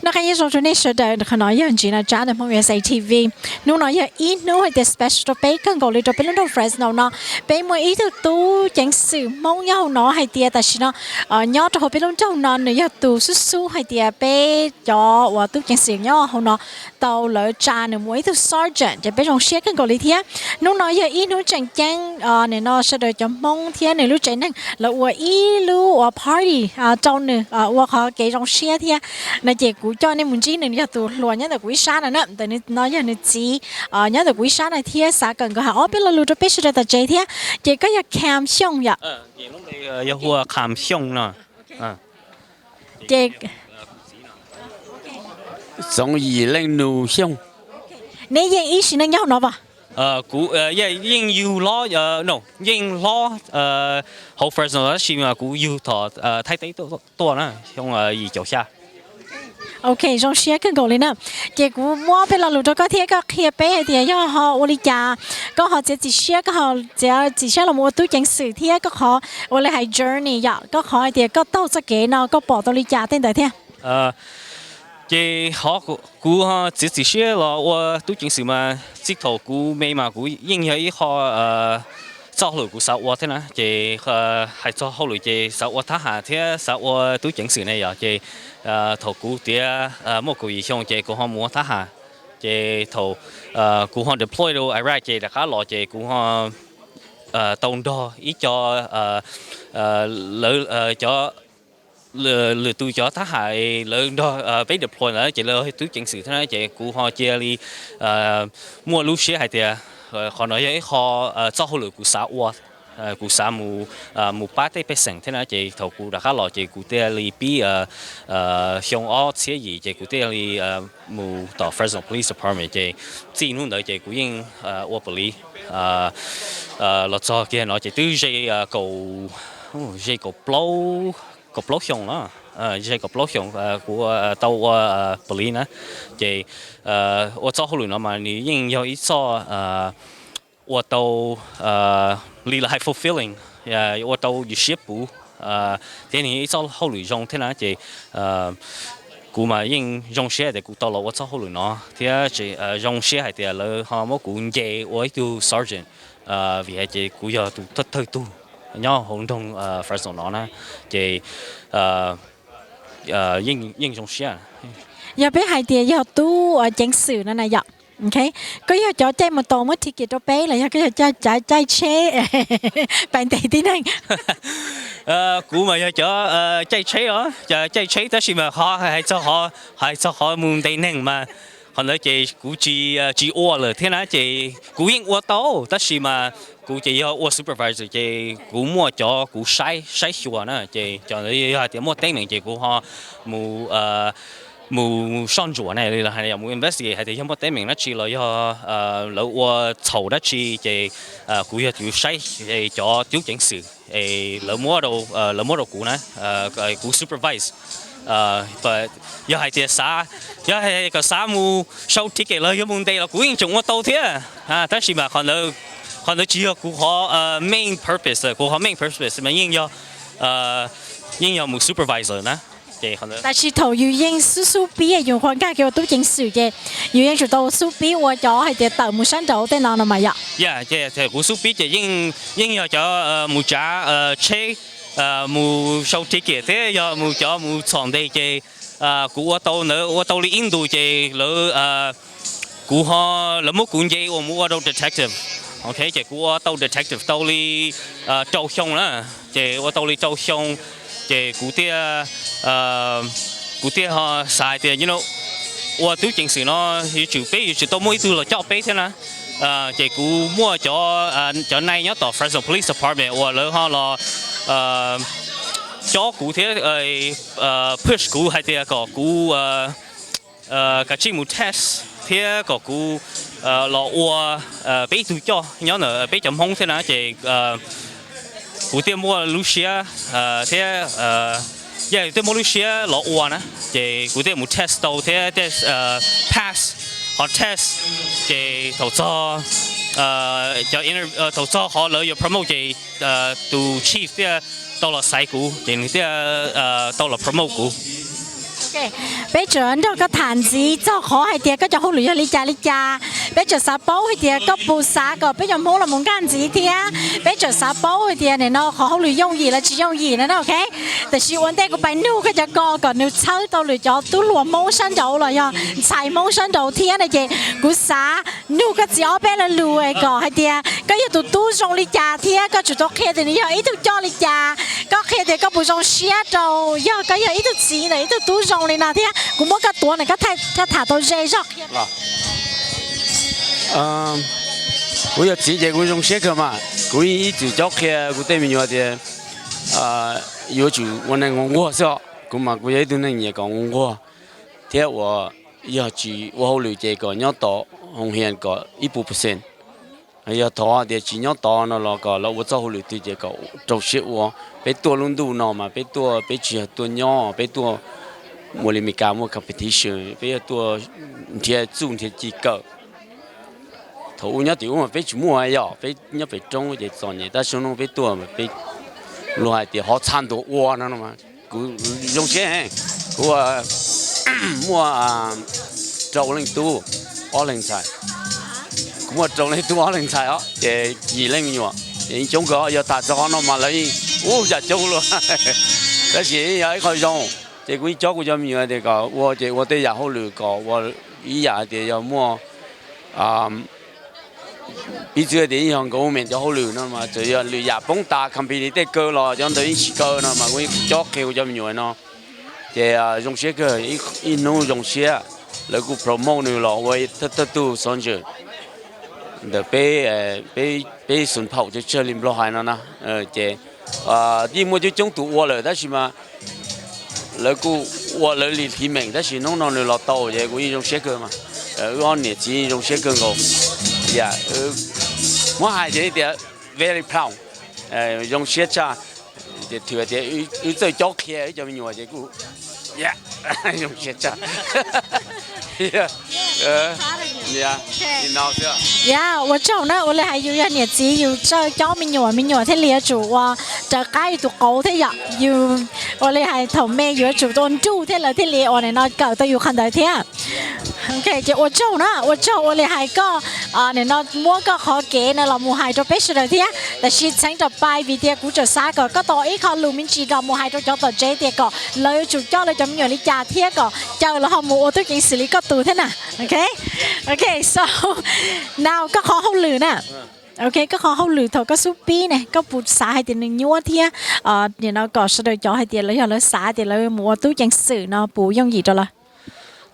nó cái số này số đời nó nói như chỉ là trả được mọi người TV nó nói như ít nó hay special pay cần gọi lên cho bên đó Fresno nó bên mỗi ít tu chẳng sự mong nhau nó hay tiệt tại nó nhau cho bên đó nó nữa tu su su hay tiệt bên cho và tu chẳng sự nhau họ nó tàu lỡ trả nữa mỗi tu sergeant cho bên trong xe cần gọi lên thiệt nó nói như ít nó chẳng chẳng này nó sẽ đời cho mong thiệt này lúc chạy năng là và ít lúc party trong nữa và họ cái trong xe thiệt này chỉ cú cho nên muốn chỉ nên giờ tụ luôn nhớ được quý sáng này nữa, tại nên nói giờ nên chỉ nhớ được quý sáng này thiệt sáng cần có họ biết là lưu cho biết sẽ là chế thiệt, chỉ có giờ Kham Xiong vậy. Chị lúc này giờ hùa Kham Xiong nè. Chị. Sống gì lên nụ Xiong. Nếu như ý xin nhau nó vào. Cú yên yêu lo no yên lo hậu Fresno đó chỉ mà cú yêu thọ thay tế to nè, không gì chỗ xa. Ok, trong xe cần gọi lên nè. Chị cũng mua bên là lụt cho có thể có kia bé thì do họ ô li cha, có họ chỉ xe có họ chỉ xe là mua túi chẳng sự thì có họ ô li hay journey vậy, có họ thì có tàu sẽ kế nào có bỏ tàu li cha tên đấy thế. Chị họ cú họ chỉ xe là tôi túi chẳng sự mà chỉ thầu cú mấy mà cú yên hay họ sau lối cú sáu ô thế nè, chị hay cho hậu lối chị sáu ô thả hạ thế sáu ô túi chẳng sự này vậy chị thầu cú tía một cú gì xong chị cú họ mua thả hạ chị thầu cú họ deploy đâu Iraq chị đã khá lo chị cú họ tông đo ý cho lỡ cho lừa tôi cho thả hạ lỡ đo với deploy nữa chị lỡ túi chẳng sự thế này chị cú họ chia đi mua lúa xe hay tía họ nói với họ cho hậu lối cú sáu ô cú sa mù ba thế sành thế nào chị thầu cú đã khá lo chị cú tia li bi xiong ó xía gì chị cú tia li mù tàu Fresno Police Department chị chỉ luôn đợi chị cú yên ô police lo cho kia nói chị từ dây cầu blow xiong đó dây cầu blow xiong của tàu police nữa chị ô cho hậu lối nó mà你应要一做我都离了还 fulfilling， 我都有些不今年做后来用天哪这古嘛应用些的古到了我做后来喏，天这用些还的了哈么古嘢我都 sergeant vì这古要都特都，然后同Fresno 喏呢这应用些。giờ bé hai tia giờ tu chẳng sự nữa này vậy. Ok, có giờ cho chơi một tổ mới ticket cho bé là cái giờ cho chơi chế bạn tỷ tí này. Cú mà cho chơi chế đó, chơi chế đó là họ hay cho họ muốn đi nâng mà họ nói chị cú chỉ ô rồi thế nào chị cú yên ô tô, đó là cú chỉ ô supervisor chị cú mua cho cú sai sửa nữa chị cho nên thì mua tên mình chị cú họ mù son chủ này là hay là mù investigate hay thì không có tên mình nó chỉ là do lỡ thầu đó chỉ thì cú giờ chịu sai cho tiêu chỉnh sự lỡ mua đồ cú nè cú supervise but giờ hay thì xã giờ hay cái xã mù sau ticket là giờ mù đây là cú yên chung ô tô thế đó chỉ mà còn nó chỉ là cú họ main purpose mà yên giờ mù supervisor nè但是头有因苏比用环境叫都正数嘅，有因做到苏比我咗係隻豆木山豆啲嗱咪呀？Yeah， 即係古蘇比就應有咗木架車木手提嘅，即有木咗木床地嘅古我到你印度嘅攞古呵攞木管嘢我冇到 detective，OK， 即古我到 detective 到你周凶啦，即我到你周凶。即古啲哈晒啲，you know， 我都正時咯，要做俾到每度落作俾先啦。即古摸咗內一度 Fresno Police Department， 我兩下咯咗古啲push 古係啲個古個專門 test 啲個古落我俾到咗，然後呢俾就空先啦，即古啲摸路線啲因為啲摸路線落彎啦，即古啲冇 test 到啲pass 學 test 即頭咗就頭咗可能要 promote 即到 chief 啲到落細股，即啲到落 promote 股。OK，bây giờ đó có thành gì cho khó hay tiệt có cho hôn lửa lý cha bây giờ sao bố hay tiệt có bù sa có bây giờ muốn là muốn干gì tiệt bây giờ sao bố hay tiệt này nó khó hôn lửa dùng gì là chỉ dùng gì nữa OK แต่ชีวันเด็กก็ไปนู่ก็จะก็นู่เช่าตัวหรือจะตัวหลวมโมชั่นเดียวเลยอ่ะใส่โมชั่นเดียวเทียนอะไรกูสานู่ก็จะเอาไปละลูไอ้ก็ให้เดียก็อย่าตัวตู้ส่งลิจ่าเทียก็จุดตัวเคเดี๋ยวนี้อย่าอีตัวจอลิจ่าก็เคเดี๋ยวก็ผู้ส่งเชียร์ตัวอย่าก็อย่าอีตัวสีเลยอีตัวตู้ส่งเลยนะเทียกูมั่วก็ตัวเนี่ยก็ถ่ายตัวเจจอก我要直接我用写课嘛，我一直教课，我对面有的要求我能我说，我嘛我一段能也讲我，听我要求我好了解个，要到红线个1%，要到的只要到那个，那我做好了对这个，就是我被多轮度喏嘛，被多被去多鸟，被多我里面干我 competition，被多贴中贴几个。头鸟对我们被去摸呀，被鸟被中我就做呢，但是弄被多嘛被。落下啲好慘到哇那嘛，佢用錢，佢話我做領導我領才，我做領導我領才哦，20年喎，中國要打咗我嘛嚟，我就做咯，但是有一個用，即係佢做嗰種嘢哋個，我哋也好慮過，我依日哋有麼比這點樣嗰面就好亂啦嘛，就要你日本打 competitive 歌咯，將對一起歌啦嘛，我作佢就唔用咯，即用些個一弄用些，然後 promote 你咯，我都上去，就俾順跑就出嚟落海啦呐，即啲我就中途我嚟，但是嘛，然後我嚟嚟提名，但是弄你落到嘅，我用些個嘛，我年紀用些個我。Yeah, 我係一啲 very proud，用寫茶，啲條啲要做作劇，就用我隻股，yeah， 用寫茶，yeah， 你鬧咗 ，yeah， 我知呢，我哋係要一年只要做教民謠ที่เลี้ย住ว่าจะใกล้ตัวเขาที่要我哋係同咩要做到住ที่เราที่เลี้ย我哋呢搞到要看到ที่OK， 就我做呢，我哋係個你呢摸個可幾呢，เรา冇係做 basic 嚟啲，但係請就拜俾啲古做啥個，個到依個路面知道冇係做咗到 J 啲個，你做咗你就唔用你揸啲個，就然後冇我都件事你個度聽啊 ，OK，so now ก็ขอเขาลือนะOK ก็ขอเขาลือ頭ก็蘇比呢ก็ปูสาให้啲นึงยัวที่เนี่ยเราก็สะดวกจ่อให้啲แล้ว又แล้วสา啲แล้ว冇都ยังสื่อเนาะปู用gì咗啦。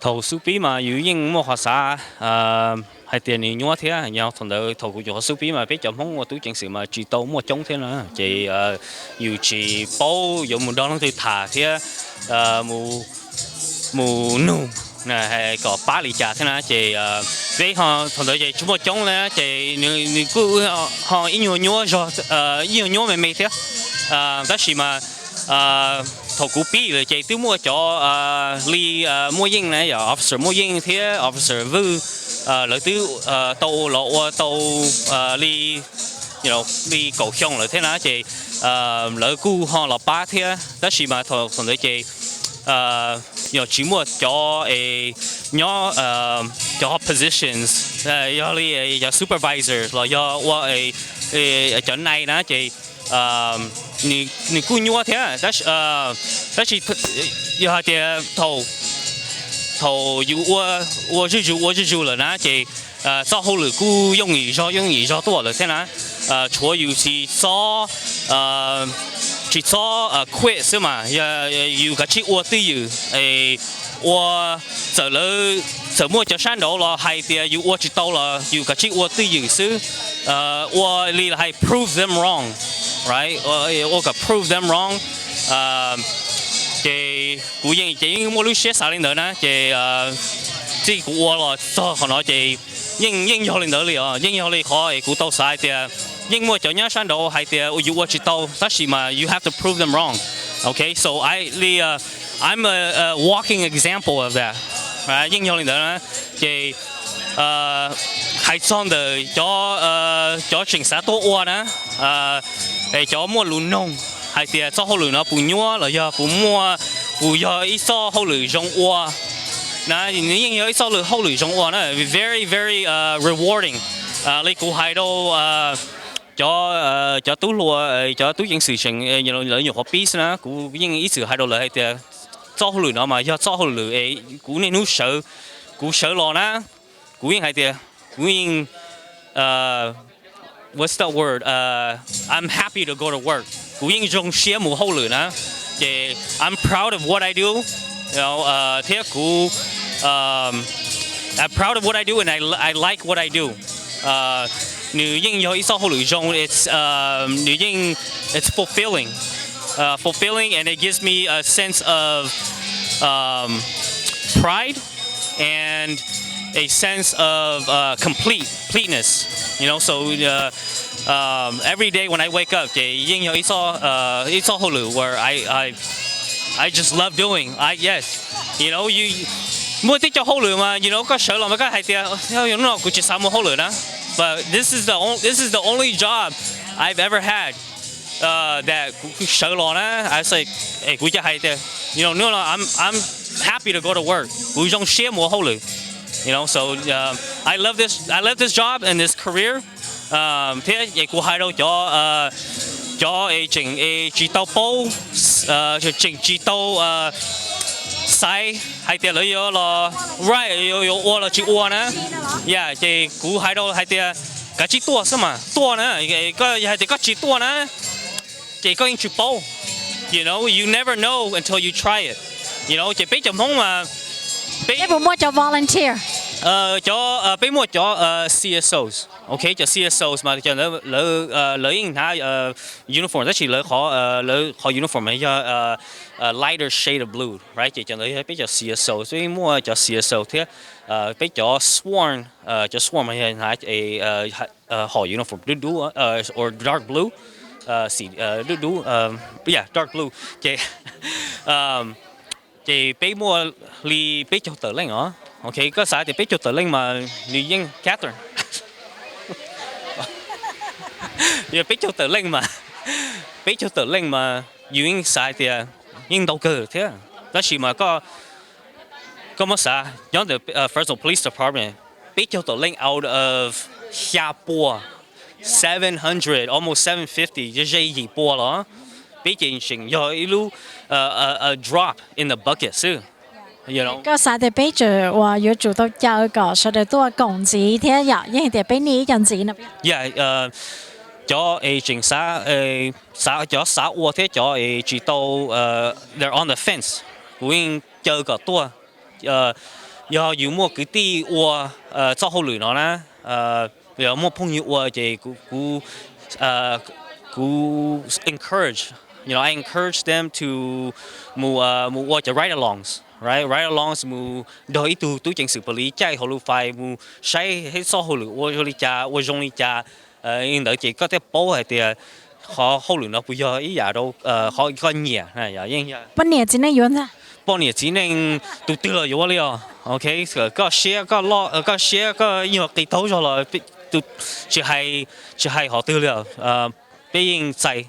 頭蘇比嘛，有英冇學啥係電影樣聽，然後同到頭個做蘇比嘛，比較好我都正時嘛知道冇中聽啦，即要去煲有冇當去查聽，冇弄，係個巴黎家聽啦，即比較同到即冇中咧，即你估學英語樣咗英語樣未聽，但是嘛頭股比เลย即都mua cho li mua yên này giờ officer mua yên thế officer vu lợi tiêu tàu lộ tàu li li cầu xiong lợi thế nào chị lợi cu họ là ba thế đó là mà thằng thằng đấy chị giờ chỉ mua cho nhỏ cho positions giờ li giờ supervisors là giờ qua chỗ này đó chị你雇牛天，但是有点头有我是住了呢，这早后了雇用语少多了，现在除有是早去早quit 是嘛，有个去我队友我走了怎么就山头了，还得有我知道了，有个去我队友是我里还 prove them wrong。Right， 我個 prove them wrong， 即古人即我都寫啥領導呢？即我咯，做可能即應有領導嚟啊，應有嚟可以估到晒啲，因為就樣山度係啲我知道，但是嘛 ，you have to prove them wrong。Okay，so I'm a walking example of that。應有領導呢，即係裝的咗成實多話呢，cho mua lúa nông hay thì cho họ lúa nó bùn nhúa là giờ bùn mua 古有一首好女中哇，那你应有一首好女中哇呢，very very rewarding，你古喺度咗都攞咗都影事情兩樣 hobbies 啦，古應一直喺度嚟嘅做好女啊嘛，要做好女古你都手古手落啦，古應係嘅，古應what's that word？ I'm happy to go to work。古應種些冇好女啦，嘅 I'm proud of what I do。聽古I'm proud of what I do and I like what I do。女應有一首好女中 女應 it's fulfilling，fulfilling and it gives me a sense of pride and a sense of completeness. So every day when I wake up, it's all hulu where I just love doing. You 每啲做好女嘛，個上落咪梗係啲，用落佢接手冇好女啦。But this is the only job I've ever had that 上落咧，I say 佢就係啲，no I'm happy to go to work，佢種些冇好女，so I love this job and this career，聽亦佢喺度咗整煮豆煲，就整煮豆晒係啲女咗咯 ，right 有鍋咯，煮鍋呢 ，yeah 即估喺度係啲嗰啲多是嘛，多呢，個係啲嗰啲多呢，即個應煮煲 ，you never know until you try it，即比較好嘛，比一部冇做 volunteer。俾我咗CSOs，OK 就 CSOs 嘛，就女應下uniform，一次女學 uniform 係lighter shade of blue，right 就女比較 CSO， 所以我就 CSO 聽比較 sworn 就 sworn 係下學 uniform 嘟or dark blue， 是嘟yeah dark blue 嘅俾我你比較特靈啊。OK， 嗰時就俾咗特拎嘛，女英 Catherine， 又俾咗特拎嘛，俾咗特拎嘛，女英曬啲英到佢聽，嗰時嘛個乜啥，有啲Fresno Police Department 俾咗特拎 out of 下波700 almost 750， 就係二波啦，俾件成有一路a drop in the bucket 先。個曬地俾住話要做到教個，實在都係工資聽日，因為哋俾你人錢啦。Yeah，咗整曬咗曬我聽咗知道they're on the fence， 會應教個多要有冇嗰啲我做好聯絡啦，有冇朋友我就估 encourage，I encourage them to 冇我就 ride-alongs。Right alongs 冇到呢度都正式不理解好路快冇使喺所好路我理解我容易解因為這個啲包係啲好亂咯，不要一日都好個年係呀，因為半年之內有咩？半年之內都得了有了 ，OK 個寫個攞個寫個因為幾多咗啦，都就係好得了俾人制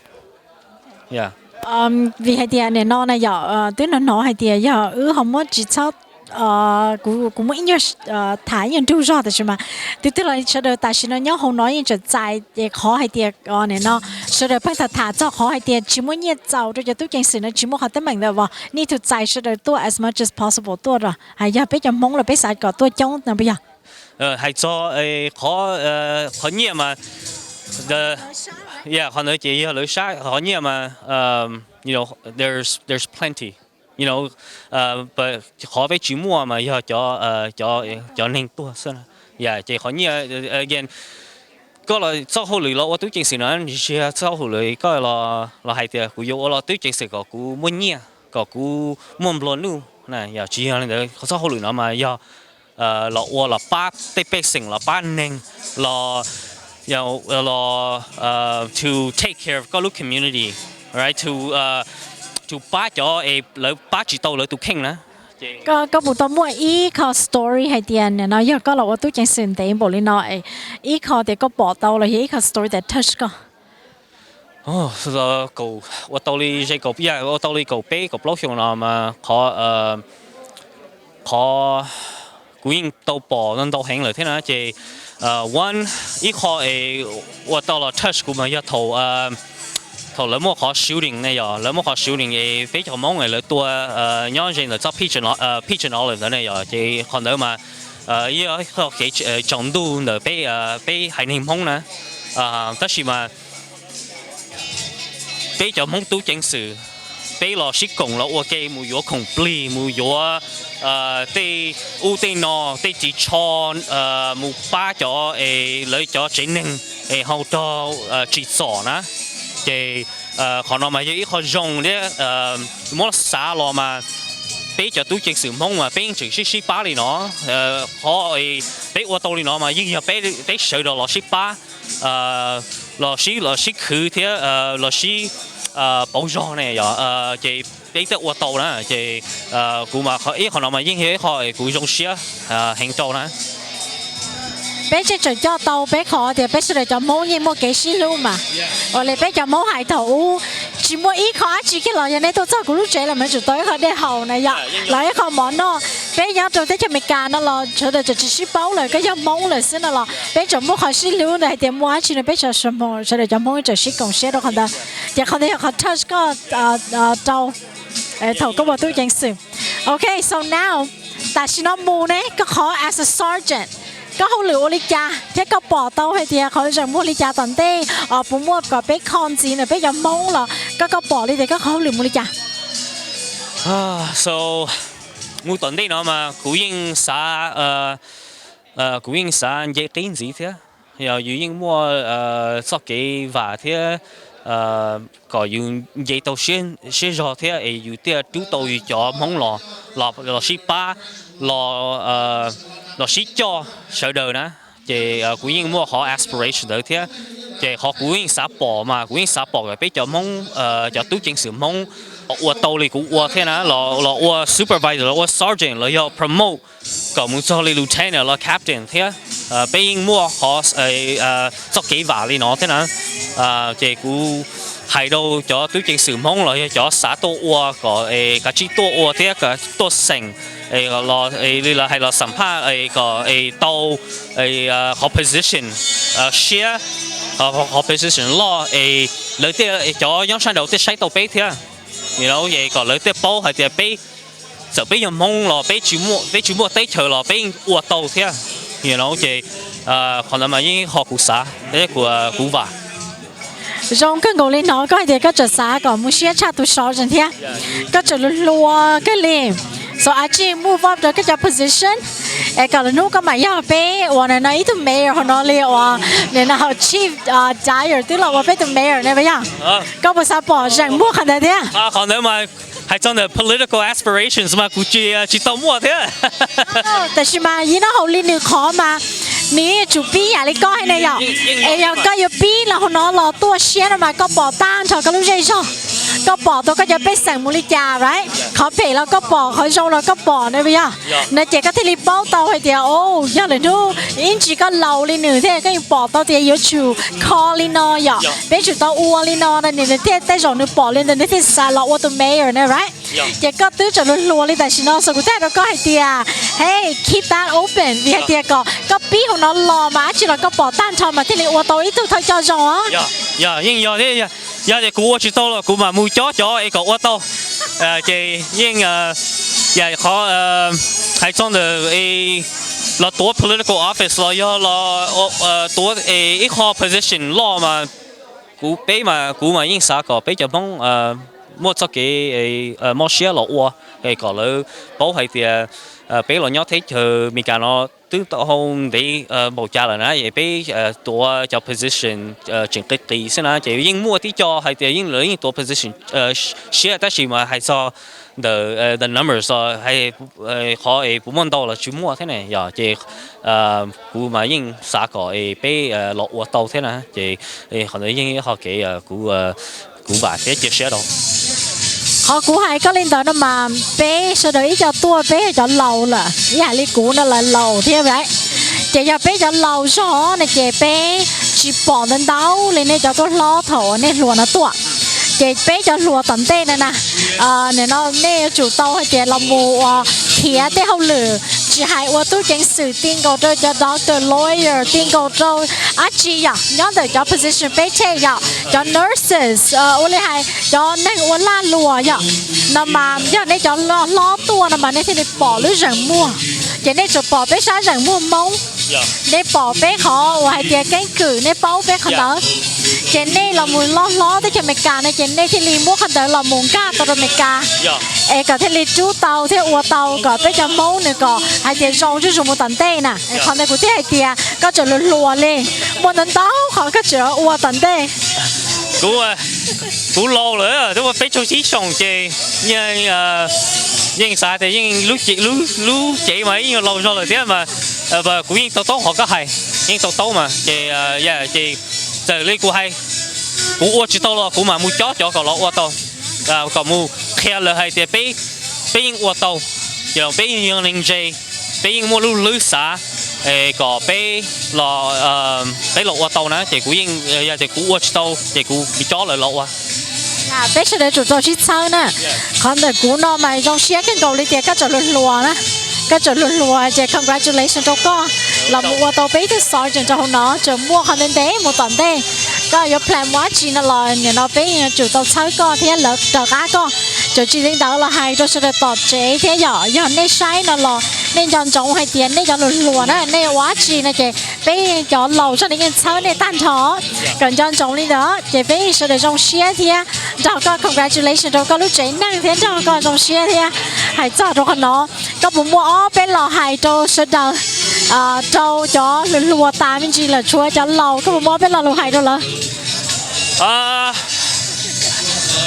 呀。vì hai tia này nó này giờ tới nó hai tia giờ không có chỉ cho cũng muốn nhớ thái nhân tu rõ đấy chứ mà từ là sau đó tại sao nó nhớ không nói như chạy để khó hai tia này nó sau đó phải thả cho khó hai tia chỉ muốn nhớ giàu rồi giờ tôi chẳng xử nó chỉ muốn học tới mình rồi vào need to chạy sau đó tôi as much as possible tôi rồi hay giờ bây giờ mong là bây giờ có tôi chống là bây giờ hay cho khó nhớ mà yeah 可能這些旅沙可以嘛there's plenty but 可俾主摸嘛要咗另多先啦 yeah 這可以again 個來做好嚟咯我都正常啦你試做好嚟個咯係啲佢要我咯都正常個佢乜嘢個佢乜唔亂咯嗱又主要你做好嚟啦嘛要落我落巴啲百姓落巴寧落to take care of 個 local community right to 把咗把住到嚟到傾啦個部分每一個 story 係點嘅呢？因為個我都正算點無論係一個嘅個報道啦，一個 story 嘅 touch 個。rồi cầu ô tô đi dây cầu bia ô tô đi cầu bé cầu lóc xong nào mà khó cú yên tàu bỏ nên tàu hẹn lại thế nào chị one ít khó ô tô là touch của mình thầu thầu lấy một khó shooting này giờ lấy một khó shooting thì非常mong người lấy tua nhớ gì là cho pigeon olive này giờ chị còn nữa mà ý khó cái trọng độ là bé hành hình mong nè tất nhiên mà bé cho mong tu chính sự bé lo sĩ công lo ok mùi gió không pli mùi gió tê u tê nọ tê chỉ cho mùi ba cho lấy cho chế ninh hậu cho chỉ sỏ nè thì còn nó mà ít khó dùng đấy mỗi xã lo mà bé cho tu chính sự mong mà bé chỉ sĩ ba đi nó họ bé ô tô đi nó mà nhưng bé sợ đó lo sĩ ba lo sĩ khử thế lo sĩ bảo gió này giờ chị biết tới ô tô đó chị cũng mà ít còn mà những cái họ cũng dùng xe hành tàu đó bé chỉ cho tàu bé khó thì bé sẽ cho mẫu như một cái xí luôn mà rồi lại bé cho mẫu hải thổ chỉ mua ít khó chỉ cái loại này tôi cho cũng lúc trẻ là mình chỉ tới họ để hậu này vậy lại không món nó bé nhớ tôi thấy cho mình cà nó là cho được chỉ xí bao rồi cái giống mẫu rồi xin là bé cho mẫu khỏi xí luôn này thì mua chỉ là bé cho什么cho được cho mẫu chỉ xí công xe đó không ta chỉ không thể họ touch có tàu thầu có một túi trang sử okay so now ta chỉ nó mua đấy có khó as a sergeant có hậu lửa oli cha thế có bỏ tàu hay thì họ rằng mua oli cha toàn tê bún mua có bé con gì này bé giống mông là có bỏ đi thì có hậu lửa oli cha so mua toàn tê nó mà cú yên xã dễ tin gì thế giờ yên mua sau cái và thế có dùng dây tàu xuyên rồi thế ấy dùng tiền chú tàu cho mong lò ship ba lò ship cho sợ đời nè thì cũng như mua họ aspiration đấy thế thì họ cũng như xã bỏ mà cũng như xã bỏ rồi bây giờ mong cho tú chính sự mong ở tàu thì cũng ở thế nè là supervisor là sergeant là do promote còn muốn cho lên lieutenant là captain thế bây giờ mua họ cho cái vả đi nó thế nè thì cũng hay đâu cho tú chính sự mong là cho xã tô ở có cái chỉ tô ở thế cái tô thành là hay làสัมภาษณ์ก็tàu họ position share họ position lo lấy tiền cho nhóm sản đầu tiên xây tàu bé thế you know vậy còn lấy tiền bao hay tiền bé giờ bé giờ mong lo bé chỉ mua tết chờ lo bé uổng tàu thế you know vậy còn là mà những họ cụ xã đấy của cụ bà rong cái ngồi lên nó có thì có chợ xã có mua xe cha tu sò rồi thế có chợ lúa cái liền so I just move up to cái position cái là nó có mà giờ bé hoặc là nó ít tu mayor hoặc nó liền hoặc nên là họ chief dire tức là họ bé tu mayor này vậy à có bao sao bỏ rằng mua khăn đấy thế còn nếu mà hay trong the political aspirations mà cũng chỉ tao mua thếแต่是嘛ยี่น่าเขาเรียนขอมานี่จุปีอะไรก็ให้เนี่ยยังก็อยู่ปีแล้วเขาเนาะรอตัวเชียร์มาก็บอกตั้งเธอก็รู้ใจชอบก็บอกตัวก็จะไปสั่งมูลิจาไรเขาเปย์แล้วก็บอกเขาโชว์แล้วก็บอกนะพี่อ่ะในเจ๊ก็ที่รีบบอกตัวให้เดียวโอ้ยังเลยดูอินจีก็เล่าเลยหนึ่งเท่ก็ยังบอกตัวเดียวอยู่คอลินอยเป็นจุดตัวอ้วนลินอนั่นเนี่ยเท่แต่จงนึกบอกเลยแต่เนี่ยที่ซาลว่าตัวเมย์เนี่ยไรเจ๊ก็ตื้อจะรัวๆเลยแต่ชิโนสุกุเท่เราก็ให้เดียว hey keep that open vìให้เดียวก็ปีของnó lò mà chỉ là có bỏ tan cho mà thế này ô tô ít thôi thôi cho rồi á nhưng giờ thế giờ thì cú chỉ to là cú mà mua chó ấy có ô tô thì nhưng giờ khó hay trong the làตัว political office là do làตัวít khó position lo mà cú mà nhưng sao có bây giờ mong mua cho cái mua share là ô cái có là bảo hay thì bây giờ nhớ thấy chờ mình cả nó tương tự hông để bầu cha là nè vậy bâyตัวcho position chỉnh cái tỷ xem nè chỉ nhưng mua tí cho hay thì nhưng lấyตัวposition share tất nhiên mà hay so the numbers hay họ cũng muốn đâu là chỉ mua thế này giờ chỉ cũng mà nhưng xã có bây lọt vào tàu thế nè chỉ họ nói nhưng họ cái cũng vài cái chia sẻ đâu họ cũng hay có lên đó mà bé sau đó cho tua bé cho lầu là nhà lý cũ nó là lầu thế vậy chỉ cho bé cho lầu số này chị bé chỉ bỏ đến đâu lên đây cho tôi lo thổ nên lúa nó tuột chị bé cho lúa tận tê này nè nên nó nên chủ tàu hay chị làm mù khía tê hậu lử chỉ hai ô tô chính sử tiên cầu cho doctor lawyer tiên cầu cho chị à nhớ tới cho position bé chê à cho nurses ô lê hai cho nên ô la lúa à nằm mà giờ nên cho lo tua nằm mà nên thì bỏ lưới rừng mua chỉ nên cho bỏ bé sáng rừng mua mông nên bỏ bé họ hay tiền cái cử nên bao bé không đó chỉ nên là muốn lo tới cho mẹ cả này chỉ nên thì li mua không đó là muốn cá tao mẹ cả có thể li chú tàu thế ua tàu có bé cho mông này có hay tiền rong chứ dùng một tấn tê nè còn đây cũng thế hay tiền có chỗ lùa lên một tấn tàu họ có chỗ ua tấn tê cú lâu nữa tôi phải cho chí xong chơi nhưng sao thì nhưng lúc chị mấy nhưng lâu rồi thế mà và cũng nhưng tao họ có hay nhưng tao mà chị giờ lấy cú hay cú ô chỉ tao lo cú mà mua chó cho cậu lo ô tao cậu mua khe là hay thì bé nhưng ô tao giờ bé nhưng linh dây bé nhưng mua lưới xả có bé là ô tao nữa chị cú nhưng giờ chị cú ô chỉ tao chị cú bị chó lại lộ bé sẽ để chủ tàu chỉ sau nè còn để cú nó mà trong xe cái cầu đi thì các chỗ lùa nè các chỗ lùa chị congratulations cho con là mua tàu bé thứ sáu cho nó cho mua con đến đấy một tuần đấy có có plan quá chi nó là nó bé chủ tàu sáu con thế lỡ đỡ cá con chủ chỉ đến đó là hai đôi sẽ được tọt chế thế giờ nên sai nó là nên chọn trồng hay tiền nên chọn lùa đó nên quá chi này chị bé chọn lầu cho nên sáu nên tan thọ còn chọn trồng đi đó chị bé sẽ được trồng xe thế cho con congratulations cho con lúc trẻ năng thế cho con trồng xe thế hay cho con nó có bụng mua bé lò hai trâu sẽ được trâu cho lùa tám mình chỉ là chúa cho lầu có bụng mua bé lò lùa hai đâu là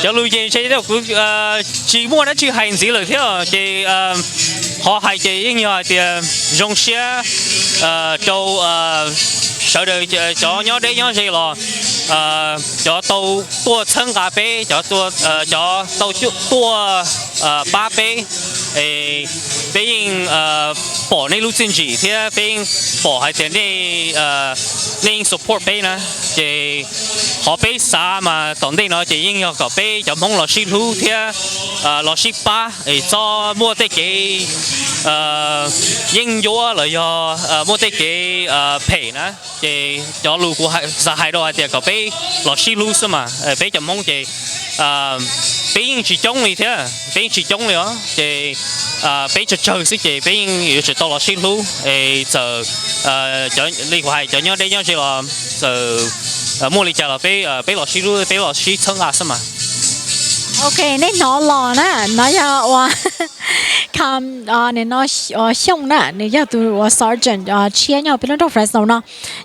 cho lưu gì chơi đâu cứ chỉ mua nó chỉ hành gì rồi thế thì họ hay chơi như là thì dùng xe trâu sợ được cho nhớ đấy nhớ gì là cho tàu tua chân cà phê cho tàu tua ba phê bây giờ bỏ nên lúc xin gì thế bây giờ bỏ hay thế nên support bây nè thì họ bây xa mà tận đây nó chỉ những cái bây giờ mong là xin lưu thế là xin ba cho mua cái những vô là do mua cái pay nè thì cho lưu của hai đôi thì có bây là xin lưu mà bây giờ mong thì bây giờ chỉ chống đi thế bây giờ chỉ chống nữa thì bây giờ chơi xí chị bây giờ chỉ tao là xin lưu giờ cho đi hoài cho nhau đây nhau chỉ là giờ mua đi chợ là bây là xin lưu bây là xin thân à mà ok nên nó lò nè nó giờว่าคำเนี่ยnó xiong nèเนี่ยgiờ tụi sergeant chia nhau bên đó Fresno nó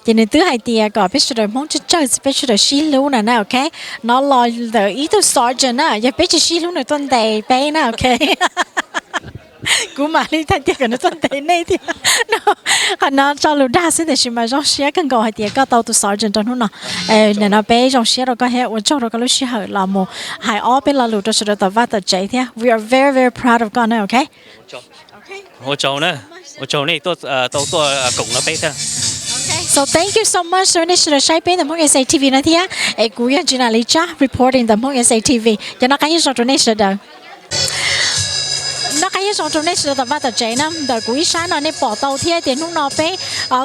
cho nên tụi hai tia có biết rồi mong cho chơi biết rồi xí lưu nè ok nó lo the ý tụi sergeant nè giờ biết xí lưu này tuần đầy bé nè ok cú mà đi thay tiệc nó tuần đầy này thì nó cho lưu đa xin để xin mà trong xe cần gọi hai tiệc có tàu tụi sergeant trong nó nè nó bé trong xe rồi có hệ ở trong rồi có lúc xe hở là một hai ó bên là lưu cho sự tập vắt tập chạy thế we are very very proud of God ok hỗ trợ này tôi cũng là bé thôi. Okay, so thank you so much. So this is the Hmong Hmong SA TV na thia. Cú yên chỉ là lý cha reporting the Hmong SA TV. Cho nó cái số donation đó. Nó cái số donation đó bắt đầu chạy năm. Đời cú sáng nó nên bỏ tàu thia tiền lúc nó bé.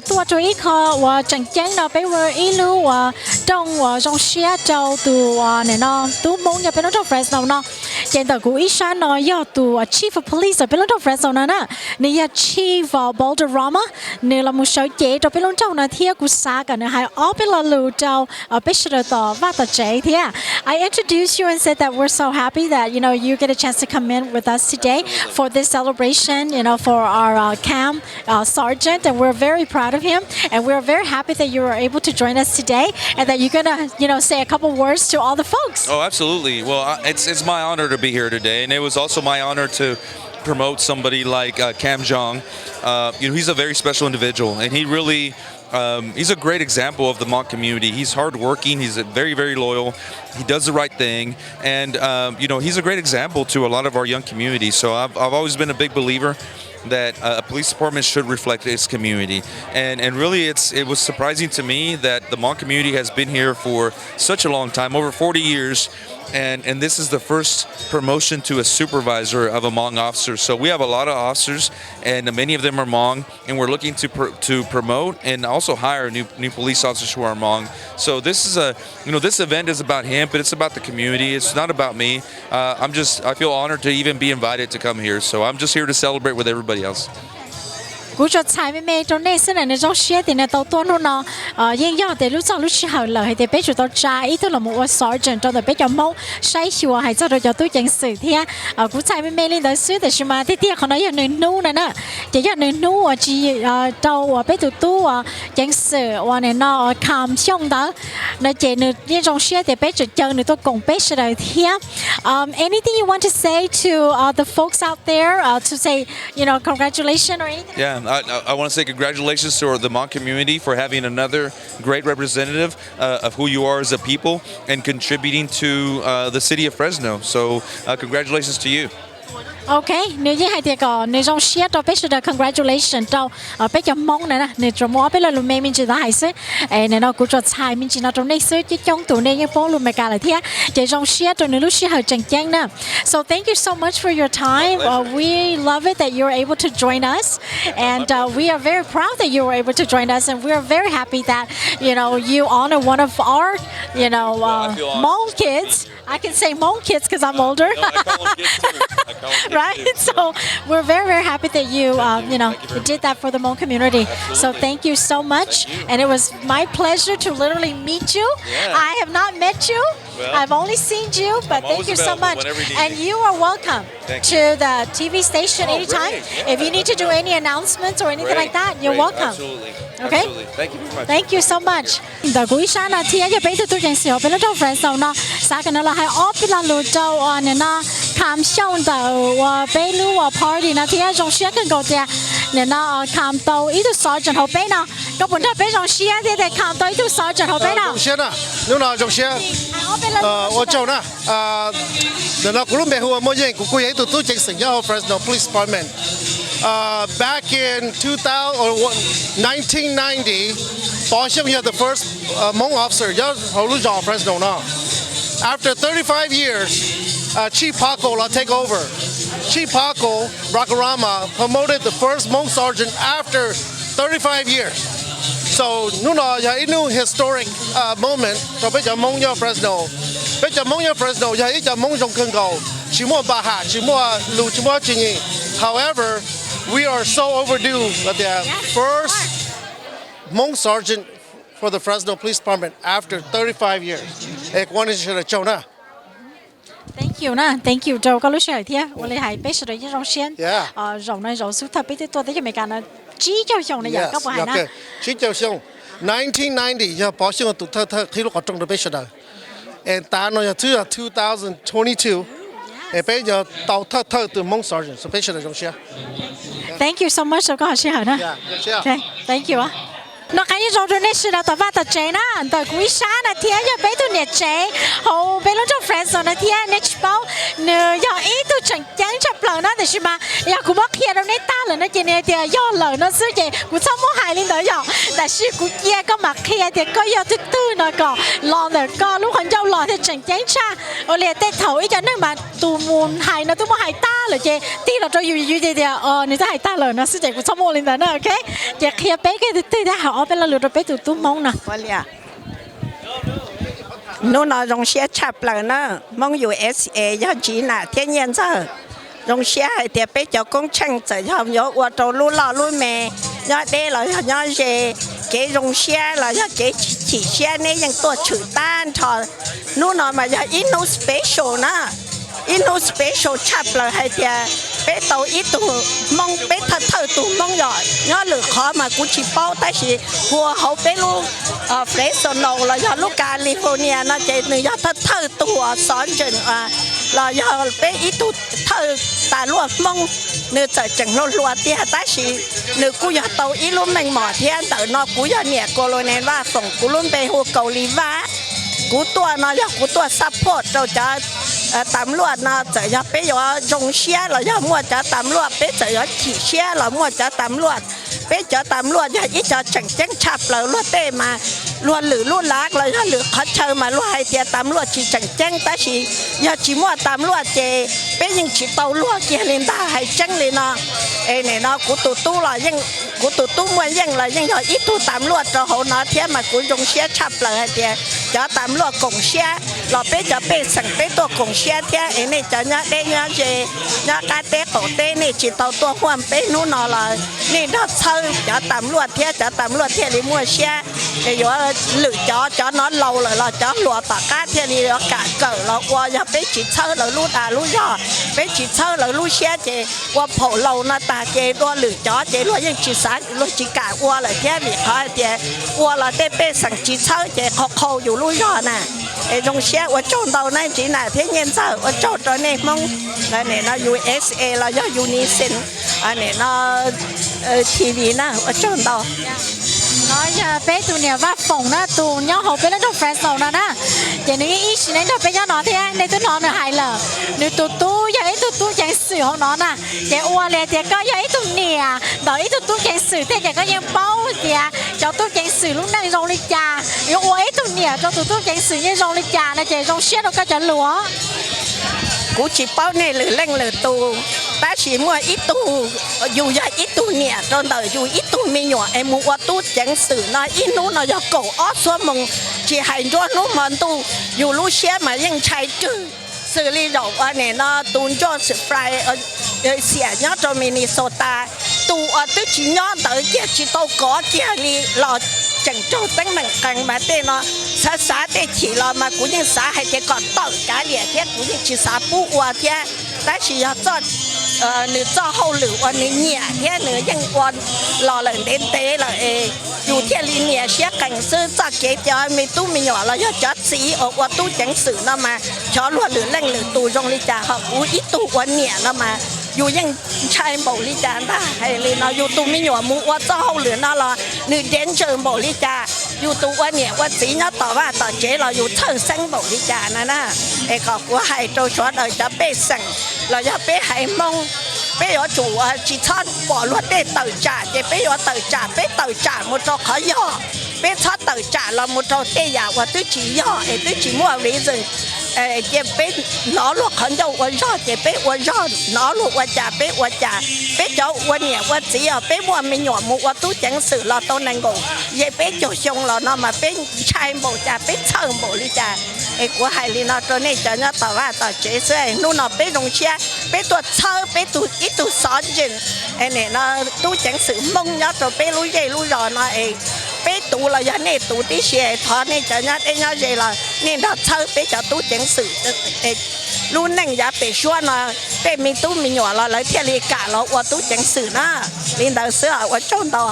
Tua cho ít họ và chẳng chắn nó bé vừa ít lưu và trong xe châu từ này nó tú mong nhà bên đó trong Fresno nó. Trên đời cú ít sáng nó do từ chief of police ở bên đó trong Fresno nó nè. Này chief Balderrama. Này là một số chế cho bên đó trong nó thia cú xa cả này hai ở bên là lưu châu ở bên đó tàu bắt đầu chạy thia. I introduced you and said that we're so happy that you get a chance to come in with us today for this celebration, for our camp sergeant, and we're very proud of him, and we're very happy that you were able to join us today, and that you're gonna, say a couple words to all the folks. Oh, absolutely. Well, it's my honor to be here today, and it was also my honor to promote somebody like Kham Xiong. He's a very special individual, and he really. He's a great example of the Hmong community. He's hardworking. He's very, very loyal. He does the right thing, and he's a great example to a lot of our young community. So I've always been a big believer that a police department should reflect its community. And really, it was surprising to me that the Hmong community has been here for such a long time, over 40 years. And this is the first promotion to a supervisor of a Hmong officer. So we have a lot of officers, and many of them are Hmong, and we're looking to promote and also hire new police officers who are Hmong. So this is this event is about him, but it's about the community. It's not about me. I feel honored to even be invited to come here. So I'm just here to celebrate with everybody else. cú cho xài mấy trong này xin là trong xe thì nó tàu tuôn luôn nó yên giờ thì lúc sau lúc xí hậu là thì bây giờ tàu trái ít là một sergeant trong đó bây giờ mông sai hiệu hay cho tôi chẳng xử thì cú xài mấy lên đó xứ thì mà thì họ nói là người nu này nè chỉ là người nu chỉ tàu bây giờ tu chẳng xử này nó Kham Xiong đó nó chỉ người yên trong xe thì bây giờ chờ người tôi cùng bây giờ rồi thì anything you want to say to the folks out there to say congratulations or anything? Yeah. I want to say congratulations to the Hmong community for having another great representative of who you are as a people and contributing to the city of Fresno. So congratulations to you. Okay, nếu như hai thì có nếu trong share cho bây giờ congratulations cho bây giờ mong này nè nếu trong mỗi bây giờ luôn mình chỉ đã hay sức, nên nó cũng cho sai mình chỉ nó trong này sức chứ trong tủ này những phố luôn mấy cái là thế, chỉ trong share cho nên lúc share hơi chăng chăng nè. So thank you so much for your time. We love it that you're able to join us, and we are very proud that you were able to join us, and we are very happy that you honor one of our Hmong kids. I can say Hmong kids because I'm older. No, I call them kids too. I call them kids Right, too. so we're very, very happy that you, did that for the Hmong community. Absolutely. So thank you so much, and it was my pleasure to literally meet you. Yeah. I have not met you. Well, I've only seen you, but I'm thank you always so available much. whenever you need And me. you are welcome Thank to the TV station Oh, anytime. great. Yeah, If you need to do any announcements or anything like that, you're Great. welcome. Absolutely. Okay? Absolutely. Thank you very much. Thank you so much. The cú sa na thì giờ bây giờ tôi chẳng hiểu bây giờ trong Fresno nó sao cái nó là hay ở bên là lụt châu nên nó Kham Xiong đầu bây giờ party nó thì trong xe cái gọi là nên nó Kham tàu ít tu sergeant hậu bên nó có bốn thằng bên trong xe thì Kham tàu ít tu sergeant hậu bên nó. 中先啊，你那中先，我做呢，那古龙北湖我们古也都正式要 Fresno Police Department。Back in 2000 or 1990, Kham Xiong had the first Hmong officer. Yeah, Fresno now. After 35 years, Chief Paco will take over. Chief Paco Rakarama promoted the first Hmong sergeant after 35 years. So, a new historic moment. So, bây giờ Hmong nhau Fresno. Bây giờ Hmong nhau Fresno, bây giờ Hmong trong cơn cầu. Chỉ mua bà hạ, chỉ mua lù, chỉ mua chuyện gì. However, we are so overdue that the first Hmong sergeant for the Fresno Police Department after 35 years. Thank you na, thank you. Châu có lúc xưa thì我哋係俾實在一種先，容呢容少特別啲多啲，因為講呢，只就用呢有個係啦。只就用1990就保險個特記錄個中的俾實在，誒但係就2022，誒俾就到特對Hmong sergeant，所以俾實在中先。Thank you so much，個學先係啦。Okay, thank you 啊。nó cái như rồi này là tao bắt tao chơi na, tao quý sa na thì giờ bây tôi nhảy chơi, hầu bây lúc trong Fresno na thì nhảy bao, giờ ít tôi chẳng chẳng chấp lời nó thì mà, giờ cũng mất kia đâu này ta là nó chỉ này thì giờ lời nó xứ gì, cũng sao muốn hại lên đó giờ,แต่是cũng kia có mặt kia thì có giờ tôi tư nó có, lo rồi có lúc hắn giao lo thì chẳng chẳng cha, ở liền tết thầu ý cho nên mà tụi muốn hại nó tụi muốn hại ta rồi chứ, tí là cho yêu thì người ta hại ta lời nó xứ gì cũng sao muốn lên đó nữa, ok, giờ kia bé cái tư đã học bên là lừa bé tụi tôi mong nè. Nó nói trong xe chập là nó mong USA do chỉ là thiên nhiên sao, trong xe thì bé cho công trình rồi không nhớ qua trâu lú lò lú mè, nhớ đây là nhớ gì cái trong xe là nhớ cái chỉ xe nàyยังตัวฉือต้านทอนู่นnói mà giờ ít no special na. Ino special chap là hay thì bé tàu ít tụ mong bé thật thơ tụ mong giỏi nhớ lửa khó mà cũng chỉ bao tại vì hùa hậu bé lu Fresno là do lúc California nó chạy từ do thật thơ tụ xón chừng là do bé ít tụ thơ ta luôn mong nếu trở chẳng nó lùa thì tại vì nếu cú giờ tàu ít luôn mình mỏ thì anh tự nó cú giờ nhẹ cô luôn nên và phòng cú luôn bé hùa cầu lý vá cú tua nó là cú tua support rồi cho ตำรวจนะจะอย่าไปอย่าจงเชียเราอย่ามัวจะตำรวจไปจะอย่าขี่เชียเรามัวจะตำรวจไปจะตำรวจอย่าอีจะจังเจ้งฉับเราลวดเต้มาลวนหรือลุ่นลักเราอย่าหรือคัดเชิญมาลวดให้เตียตำรวจจีจังเจ้งแต่ชีอย่าจีมัวตำรวจเจไปยิงจีเตาลวดเกียรินตาให้จังเลยนะเนี่ยนะกูตุตู้เรายังกูตุตู้มัวยังเรายังอย่าอีตุตำรวจเราเขาเนาะเทียมากูจงเชียฉับเราให้เตียจะตำรวจกงเชียเราไปจะไปสั่งไปตัวกงเชียเทียเนี่ยจะเนี่ยได้เนี่ยเจเนี่ยการเตะโตเตะนี่จีเตาตัวหัวไปนู่นนอเลยนี่ถ้าเชิญจะตำรวจเทียจะตำรวจเทียริมัวเชียอยู่หรือจะนอนเราเลยเราจะหลัวปากกาเทียริเรากะเกิดเราว่าอย่าไปจีเชิญเราลู่ตาลู่ยอไปจีเชิญเราลู่เชียเจว่าเผาเราหน้าตาเจตัวหรือจะเจเรายังจีสารเราจีกะว่าเลยเทียมีเขาเทียว่าเราได้ไปสั่งจีเชิญเจเขาอยู่ลู่ยอน่ะตรงเชียว่าจนเราในจีน่ะเทียเงินเจ้าว่าจนตัวนี้มองเนี่ยนะ USA เราจะยูนิเซนเนี่ยนะทีวีนะว่าจนเราnói bé tụi nhiều vắt phồng đó tụi nhau học bé nó trong Fresno đó nè chỉ nếu ý xin đến đó bé nhau nói thế nên tụi nó hại lờ nếu tụi vậy tụi chẳng xử họ nó nè chỉ ua lẹ thì có vậy tụi nè đợi tụi chẳng xử thế chỉ có những bao thì cho tụi chẳng xử lúc này rong đi trà nếu ua tụi nè cho tụi chẳng xử như rong đi trà này chỉ rong xếp nó có trả lúa cú chỉ bao này lử leng lử tù ta chỉ mua ít tù dù giờ ít tù nhẹ cho đời dù ít tù mi nhỏ em mua tu chẳng xử nó ít nú nó giờ cổ ót xuống mông chỉ hành cho nú mòn tu dù lú xe màยังใช้จื้อxử lý rồi anh này nó tuôn cho sự fry xỉa nhớ cho Minnesota tu ở tức chỉ nhớ tới kia chỉ tao có kia đi lò chẳng cho tính năng càng mà tên nó xã để chỉ lo mà cũng như xã hay cái còn tao cả liền thế cũng như chỉ xã bù qua thế ta chỉ cho nữ cho hậu lửa và nữ nhẹ thế nữยังcòn lò lần đến tế là dù thế li nhẹ sẽ càng sư cho kế cho mình tu mình nhỏ là cho sĩ ở qua tu chẳng xử nó mà cho luôn lửa lanh lửa tu trong ly trà họ cũng ít tu qua nhẹ nó mà dùยังใช้โบลิจาได้ให้เลยเนาะอยู่ตัวไม่หยวมูว่าเจ้าเหลือน่าละนึกเด่นเจอโบลิจาอยู่ตัวว่าเนี่ยว่าสีน่าต่อว่าต่อเจเราอยู่เชิงเส้นโบลิจานะไอ้ก็ว่าให้โจชัวเราจะไปสั่งเราจะไปให้มองไป有主จีท่านบอกรถได้ตื่นจ่าจะไป有ตื่นจ่าไปตื่นจ่ามุดเราขย่อไปชอบตื่นจ่าเรามุดเราเตะยาว่าตื้อจีย่อไอ้ตื้อจีมั่วรีซึงจะไปน้อลูกขันเจ้าวันรอดจะไปวันรอดน้อลูกวันจ่าไปวันจ่าไปเจ้าวันเนี่ยวันสีอ่ะไปว่าไม่หย่อนมุว่าตู้จังสื่อเราต้นนังกูยังไปโจชงเราเนาะมาเป็นชายโบจ่าไปเชิงโบลิจ่าไอ้กูให้ลีนอตัวนี้จะเนาะต่อว่าต่อเจ๊เสื้อนู่นเนาะไปลงเชียไปตัวเชิงไปตัวอีตัวสอนจริงไอ้เนี่ยเนาะตู้จังสื่อมงเนาะตัวไปรู้ใหญ่รู้รอเนาะไอ้ไปตัวเราอย่างนี้ตัวที่เชียทอนี่จะเนาะไอ้เนาะใหญ่เรานี่เราเชิงไปจะตู้จังสื่อรู้นั่งอย่าไปชวนเนาะไปมีตู้มีหน่อเราเลยเที่ยวลีกะเราว่าตู้จังสื่อนะลินเดอร์เสื้อว่าจ้องตัว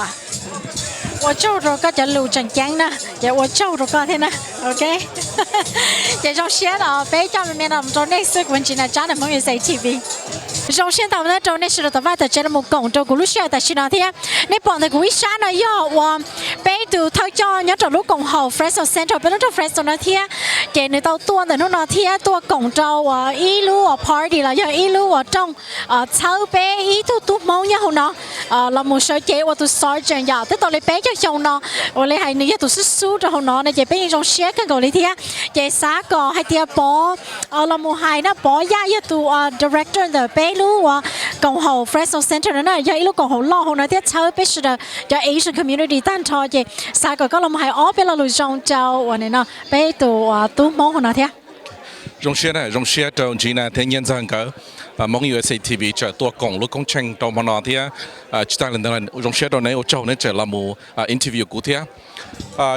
我做着个就路正经呢，也我做着个天呢 ，OK， 也就写了，北疆里面的我们做内饰文件呢，讲的朋友在 TV。首先到呢，做内饰的话，就讲了木工，做古路需要的是哪天？你帮的古一山呢，要我北度他叫你做路工好 ，Fresno Center， 不能做 Fresno 那天，给你到多的那天多工作啊，一路啊 party 了，要一路啊中筹备一度都冇一好呢，เรา冇水姐我都 sergeant 要，得到你北疆用呢，我哋係你一度是輸咗好呢，你就俾一種 share 跟過你聽，嘅三個係啲播，เรา冇係呢播一度director 的北路啊，共好 Fresno Center 呢，要一路共好攞好呢啲籌備是的，就 Asian community 單拖嘅三個，咁我們係我俾เรา路上就我哋呢，俾到都冇好呢聽。容些就只呢聽人講個，網友 SCTV 就多講路工程到乜嘢啲其他人哋容些到呢我做呢就เรา冇interview กู啲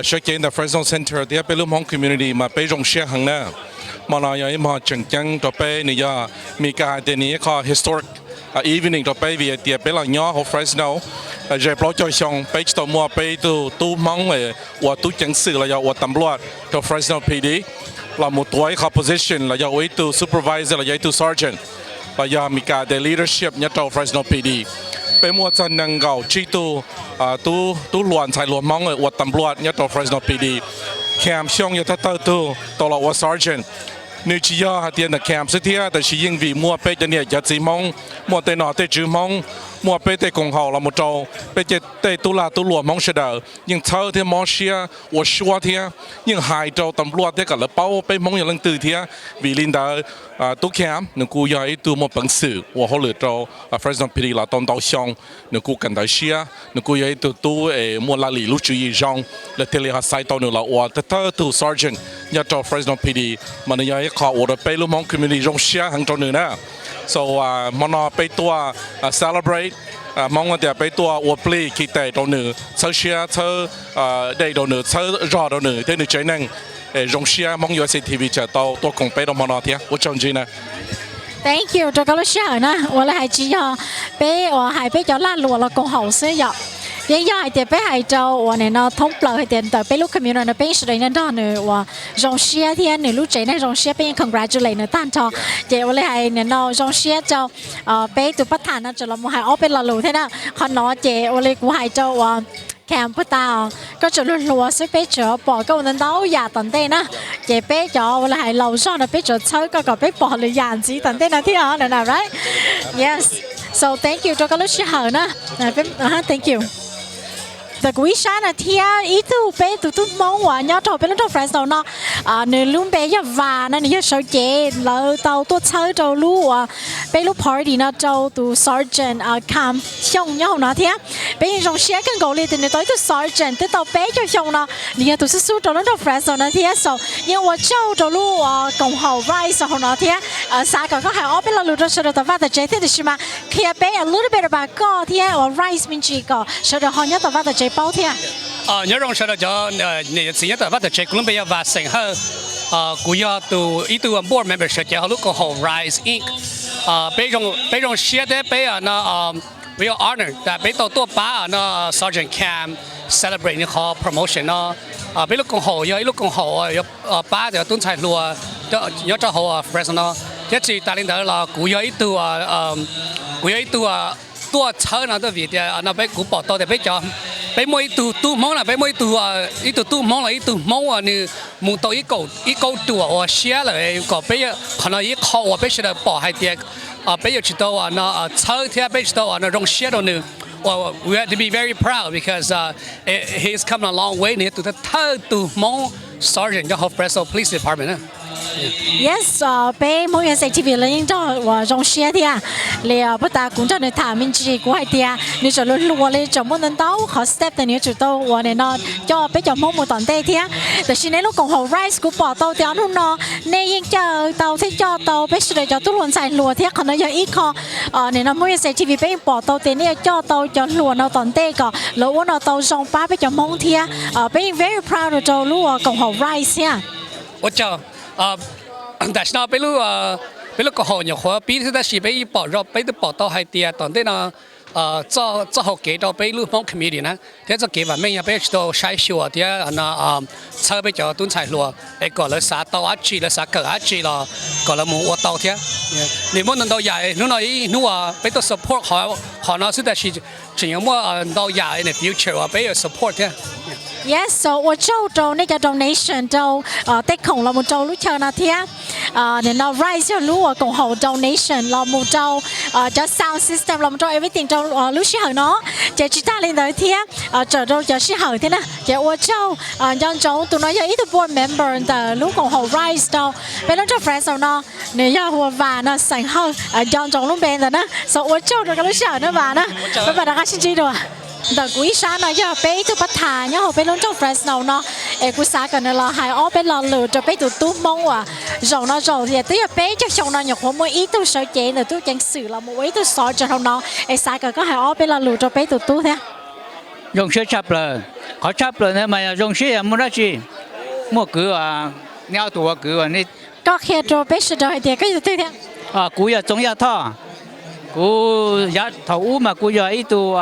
所以喺 Fresno Center 啲เป็นลูกHmong community มาไป容些行呢มาเราอย่างมาจังจังต่อไปนี่ยมีการเดนี้เขา historic evening ต่อไปวิเดียเป็นหลังย่อของ Fresno จะปล่อยจอยชงไปต่อมัวไปตู้Hmongว่าตู้จังสื่อเราอย่าว่าตำรวจต่อ Fresno PD เราหมดตัวให้เขา position เราอย่าไว้ตู้ supervisor เราอย่าไว้ตู้ sergeant เราอย่ามีการ the leadership เนี่ยต่อ Fresno PD เป็นมัวจันนังเก่าชี้ตู้หลวนชายหลวนHmongว่าตำรวจเนี่ยต่อ Fresno PD แคมช่องอยู่ที่ตู้ตัวเราว่า sergeant nếu chỉ do hạt tiền là camp sự thếแต่chỉ riêng vì mua pe choเนี่ยจะchỉ mong mua tên nọ tên chữ mong mua pe tên công hậu là một trâu pe tên tu la tu lùa mong sẽ đỡ nhưng thơ thì mong xia 我说thế nhưng hai trâu tầm lùa thế cả là bao pe mong những lần từ thế vì linh đạo tu camp nếu cô giờ ấy tu một bản sự 我好了trâu Fresno PD là tông tàu xiong nếu cô cần tới xia nếu cô giờ ấy tu mua la lì lúc chú ý rong là thế là sai tàu nữa là 我 thơ tu sergeant nhà trâu Fresno PD mà nếu ấy họ 我的pe lúc mong community rong xia hàng trâu nữa nè so มันเอาไปตัว celebrate มองว่าเดี๋ยวไปตัววัวปลีคิดแต่ตัวหนึ่งเชื่อเชียเชื่อได้ตัวหนึ่งเชื่อรอตัวหนึ่งที่หนึ่งใจนั่งรงเชียมองอยู่ในทีวีจะตัวคงไปตัวมันเอาเถอะว่าจงจีนะ Thank you 这个老师呢我来还只要被我还被叫拉罗了更好些呀别要还得被还叫我呢通不了还得被录 community 呢被是人家呢我荣谢天呢录这呢荣谢被 congratulate 呢但他这我来还呢荣谢叫被ตัวประธานนะจะเราไม่ให้เอาเป็นละลูเท่านั้นเขาเนาะเจ我来กูให้เจ้าว่าแคมป์ตาก็จะรัวๆซื้อไปเจอปอก็วันนั้นเราอยากตันเต้นะเจ๊ไปเจอวันไหนเราชอบนะไปเจอเช้าก็ไปปอเลยอยากจีตันเต้นะที่อ๋อนั่นนะ right yes so thank you ตัวก็รู้ชื่อเหรอนะเป็น thank youแต่กูวิชานะเที่ยอีตูไปตุมองว่าย้อนถอยไปแล้วตัว Fresno เนาะเนื้อลุ่มไปยาวานั่นนี่เช้าเจแล้วตัวเช้าเจ้าลู่ไปลู่ party นะเจ้าตัว sergeant คำช่องย้อนนะเที่ยไปยังเชียร์กันเกาหลีแต่เนี่ยตัว sergeant ตัวไปเจ้าช่องนะเนี่ยตัวสู้ตัวนั้นตัว Fresno นะเที่ย so ยังว่าเจ้าลู่กงหาว rise ของนะเที่ยสายก็ให้เอาไปละลู่ตัวเช้าตัวว่าแต่เจที่เดี๋ยวใช่ไหมเคลียร์ไป a little bit about ก็เที่ยว่า rise มันจีก็เช้าตัวหอยตัวว่าแต่เจ包天。nhớ rằng sau đó cho này chỉ nhất là bắt đầu check luôn bây giờ và sinh hơn cũng do từ ý từ board membership cho lúc có hồ Rise Inc. bây giờ share đấy bây giờ nó we are honored that bây giờ tôi ba nó Sergeant Kham celebrate nó họ promotion nó bây lúc có hồ giờ lúc có hồ ba giờ tuần sai lúa nhớ cho hồ Fresno nhất chỉ ta lên đó là cũng do ý từตัวเช้านะตัววิทยาไปกูบอกตัวเดี๋ยวไปจอไปมวยตัวมองนะไปมวยตัวอีตัวมองเลยอีตัวมองว่านี่มุงตัวอีกตัวว่าเสียเลยก็ไปขณะอีข้อว่าไปเสด็จบอกให้เด็กไปอยู่ที่ตัวนะเช้าที่ไปที่ตัวนะรงเสียตัวนึงwell we have to be very proud because he's come a long way เนี่ยตัวเท่าตัวมอง sergeant ของ Fresno Police Department นะYes ไปมวยสิทีวีเลยยังจะว่ารงเชียที่เลยพอตาคุณจะในถามมินจีกูให้ที่นี่จะรัวเลยจะมุ่งนั่นต้าขอ step แต่เนี่ยจะต้าวันนี้นะจะไปจะมุ่งมุ่งตอนเตะที่แต่ชิ้นนี้ลูกของ rise กูบอกต้าเดี๋ยวนู่นนะเนี่ยยังจะต้าที่จะต้าไปสุดเลยจะตุ้นใส่รัวที่ขณะยังอีกข้อเนี่ยนะมวยสิทีวีไปบอกต้าแต่เนี่ยจะต้าจะรัวนะตอนเตะก็แล้ววันนั้นต้าส่งป้าไปจะมุ่งที่ไป very proud จะรัวของ rise เนี่ย我叫但是呢，比如个好nhiều khóa，比如在是被保障，被都保到海底啊，当地呢，做好给到被路帮 committee 呢，这就给完没呀，被到筛选啊，啲那车被叫蹲菜路，个了啥到啊住了啥个啊住了，个了冇我到啲，你冇能到廿，你話被到 support 好呢，是但是只有冇到廿 in the future 啊，被 support 啲。Yes, so 我做那个 donation 就的ของเรา冇做ลูกเชิญนะที่เนี่ยเรา rise 就รู้ว่าของเรา donation เรา冇จะ sound system เรา冇做 everything 就ลูกเชิญเนาะจะจิตาเลยเดี๋ยวที่จะชื่อเหรอที่นะจะว่าเจ้ายังจงตัวน้อยยังอีตัว board member แต่ลูกของเรา rise เราเป็นลูกเจ้า friends เนาะเนี่ยยังหัววานนะสั่งเขายังจงลูกเป็นแต่นะ so ว่าเจ้าตัวลูกเชิญนะวานนะไม่เป็นไรก็ชินจีด้วยแต่กุยชาเนาะอย่าไปตัวประธานอย่าเอาไปลงเจ้า Fresno เนาะกุศลกันเนาะเราให้เอาไปรอหรือจะไปตัวตู้มองว่าเราเนาะเราเนี่ยตัวอย่าไปเจ้าชงเนาะอย่างหัวมืออีตัวเสยเจนตัวจังสื่อเราไม่ไว้ตัวสอนจะเนาะสายกันก็ให้เอาไปรอหรือจะไปตัวตู้เนี่ย用些插了，เขา插了呢嘛，用些也没得去，莫给啊，鸟多给啊你。ก็แค่ตัวไปสุดท้ายเดียวก็อยู่ตัวเนี่ยกูอย่าจงอย่าท่อกูอย่าเท่าอู้มากูอย่าอีตัว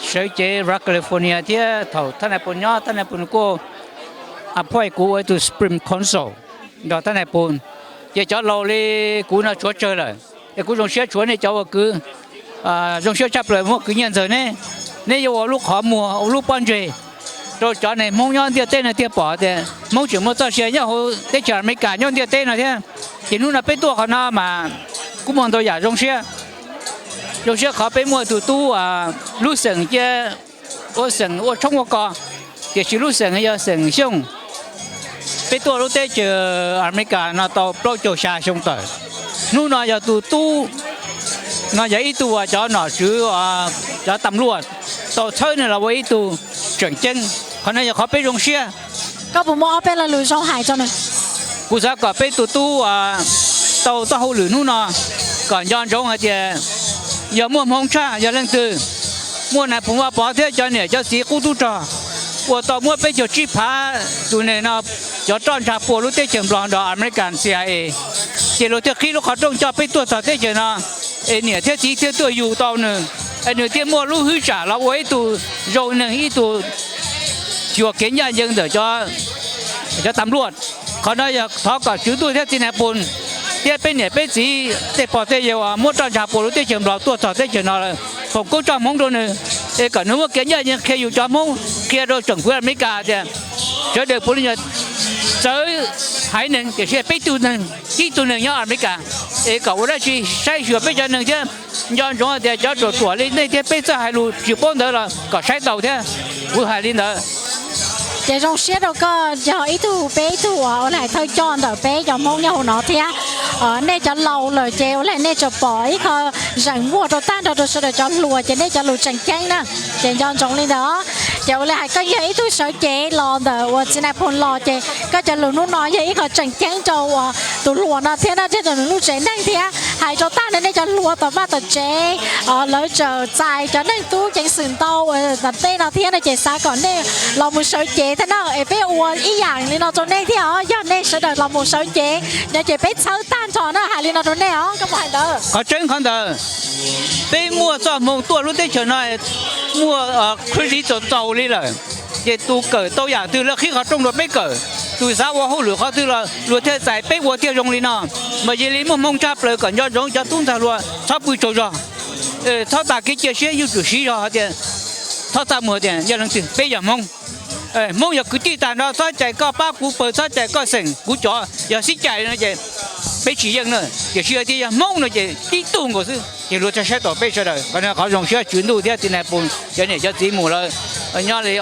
เชื่อใจรักแคลิฟอร์เนียที่เท่าท่านนายปุ่นย่อท่านนายปุ่นกูพ่อยกูไอ้ตัวสปริมคอนโซลเดี๋ยวท่านนายปุ่นจะจอดเราเลยกูน่าชดเชยเลยไอ้กูจงเชื่อชวนไอ้เจ้าว่าคือจงเชื่อจับเลยว่าคือเงี้ยเถอะเนี่ยอยู่ลูกขอมัวลูกป้อนเจ rồi cho này mong nhon tiêu tên là tiêu bỏ thì mong chỉ một tao xe nhau hồ để chờ mấy cả nhon tiêu tên là thế chỉ lúc nào bên tua họ na mà cũng mong tôi giả rong xe họ bên mua tụ tu lúc sừng chứ ô sừng ô trong ô cò thì chỉ lúc sừng hay sừng xung bên tua lúc tết chờ America nó tàu pro chỗ xa xung tới lúc nào giờ tụ tu nó vậy tụ cho nó chứ cho tầm luôn tàu chơi này là với tụ chuyển chân còn này giờ họ bên rong xe có bộ mô bên là lùi sông hải cho này cú sa có bên tụ tu tàu tàu hậu lửa nu nọ còn nhon giống hả chị giờ mua mông cha giờ lên từ mua này cũng vào bỏ thế cho này cho xí cú tu trò của tàu mua bên chỗ chi phá tụ này nó cho tròn chả bộ lúc tết trường đoàn đó American CIA chỉ lúc thế khi lúc họ trông cho bên tua tàu tết trường nó nè thế chỉ thế tôiอยู่tàu nữa nửa tiền mua lúc hư trả là với tụ rồi nè ít tụ chùa kiến nhà dân để cho tắm luôn còn đây giờ thọ cả chú tôi theo tin này buồn thế bên này bên gì để bỏ thế giờ mua tròn chả bộ lúc tết trường đoàn tua tàu tết trường nóผมก็จอมมงโดนเอกนึกว่าเกี่ยยังแค่อยู่จอมมงเกี่ยโดนจังหวัดอเมริกาเนี่ยเจอเด็กพวกนี้เจอหายหนึ่งแต่เชื่อไปตัวหนึ่งที่ตัวหนึ่งยังอเมริกาเอกว่าได้ชีใช้เชื่อไปจนหนึ่งเช่นย้อนจงเดี๋ยวจะตัวเลยในที่ไปจะหายรู้จีบป้อนเด้อละก็ใช้เต่าเท่ผู้หายลินเด้อgiờ trong xe đâu có giờ ít tu bé tu lại thôi cho đỡ bé giờ mong nhau nó thế nên cho lâu rồi treo lại nên cho bỏ ít thôi rằng mua đồ tan đồ sơ cho lùa cho nên cho lùa chẳng chăng nè cho cho trong lên đó giờ lại có giấy tu sợ chế lo đỡ và xin ai phun lo chế có cho lùa nó nói giấy họ chẳng chăng cho tụ lùa nó thế đó chứ tụ lùa chế đang thế hay cho tan nên cho lùa tụ ba tụ chế lỡ chờ dài cho nên tu chẳng sừng tao đặt tên nó thế này chế xa còn nên lo một sợ chế thế nào em biết uống ý dạng nên nó cho nên thế hả giờ nên sẽ được làm một số chế để chế biết sáu tan cho nó hay nên nó cho nên hả các bạn đó có chân không đó bây mua cho một tuổi lúc tết trở này mua credit cho tàu đi rồi để tu cởi tàu giả từ là khi họ trong được bây cởi từ sao họ hỗ họ từ là luật thế giải bây họ tiêu dùng đi nào mà giờ lấy một mông chắp lời còn do giống cho tung ra luôn sắp bùi trâu rồi thao ta cái chia sẻ yêu chủ sĩ rồi thì thao ta mua tiền giờ lần tiền bây giờ mông mong giờ cứ chỉ tàn đó sao chạy có ba cú bờ sao chạy có sừng cú chó giờ xích chạy nó chạy bây chỉ dân nữa giờ xưa thì mong nó chạy tí tung của sư thì luôn cho xe tàu bây giờ rồi còn họ dùng xe chuyển đồ theo thì này bùn cho nên cho tí mù rồi nhớ lấy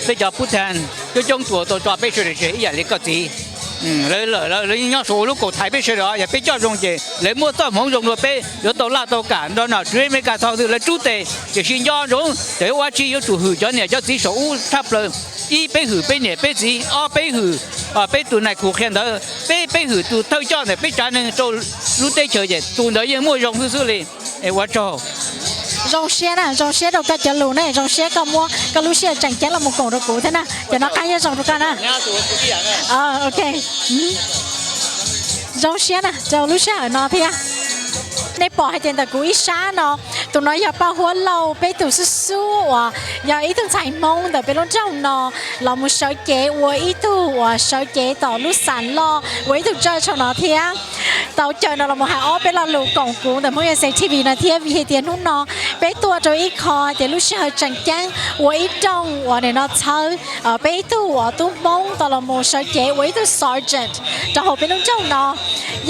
bây giờ phút thàn cái trong tuổi tôi cho bây giờ thì sẽ giờ lấy cái gì lấy nhớ số lúc cổ thái bây giờ đó giờ bây giờ dùng gì lấy mua tao không dùng được bây giờ tao là tao cản đó nào chuyên mấy cả thao từ lấy chú tệ chỉ xin do dùng để qua chi chủ hử cho này cho tí số thấp rồi y bây hử bây này bây gì bây hử bây tụi này cuộc khen đó bây hử tụi thâu cho này bây trả nên cho lúc tết chờ vậy tụi đó giờ mua dùng thứ gì qua cho rong xe đâu có chợ lù này rong xe có mua có lúc xe chẳng chắn là một cổ đồ cũ thế nào cho nó khai ra rong đồ con à ok rong xe nè cho lúc xe ở nó thếในปอให้เจนแต่กูอีช้าเนาะตัวน้อยอย่าป้าหัวเราไปตัวสู้ว่ะอย่าอีตัวใส่มงแต่ไปล้นเจ้าเนาะเราไม่ใช้เก๋ว่าอีตัวใช้เก๋ต่อลูกสันรอไว้ตัวเจอชนเนาะเทียต่อเจอเนาะเราไม่หาอ้อไปเราลูกกล่องกูแต่เมื่อใส่ทีวีนะเทียวีเทียนุ่นเนาะไปตัวโจอีคอแต่ลูกเชื่อจังจังว่าอีจงว่าเนี่ยเนาะเธอไปตัวตุ้มงต่อเราไม่ใช้เก๋ไว้ตัว sergeant จะหอบไปล้นเจ้าเนาะ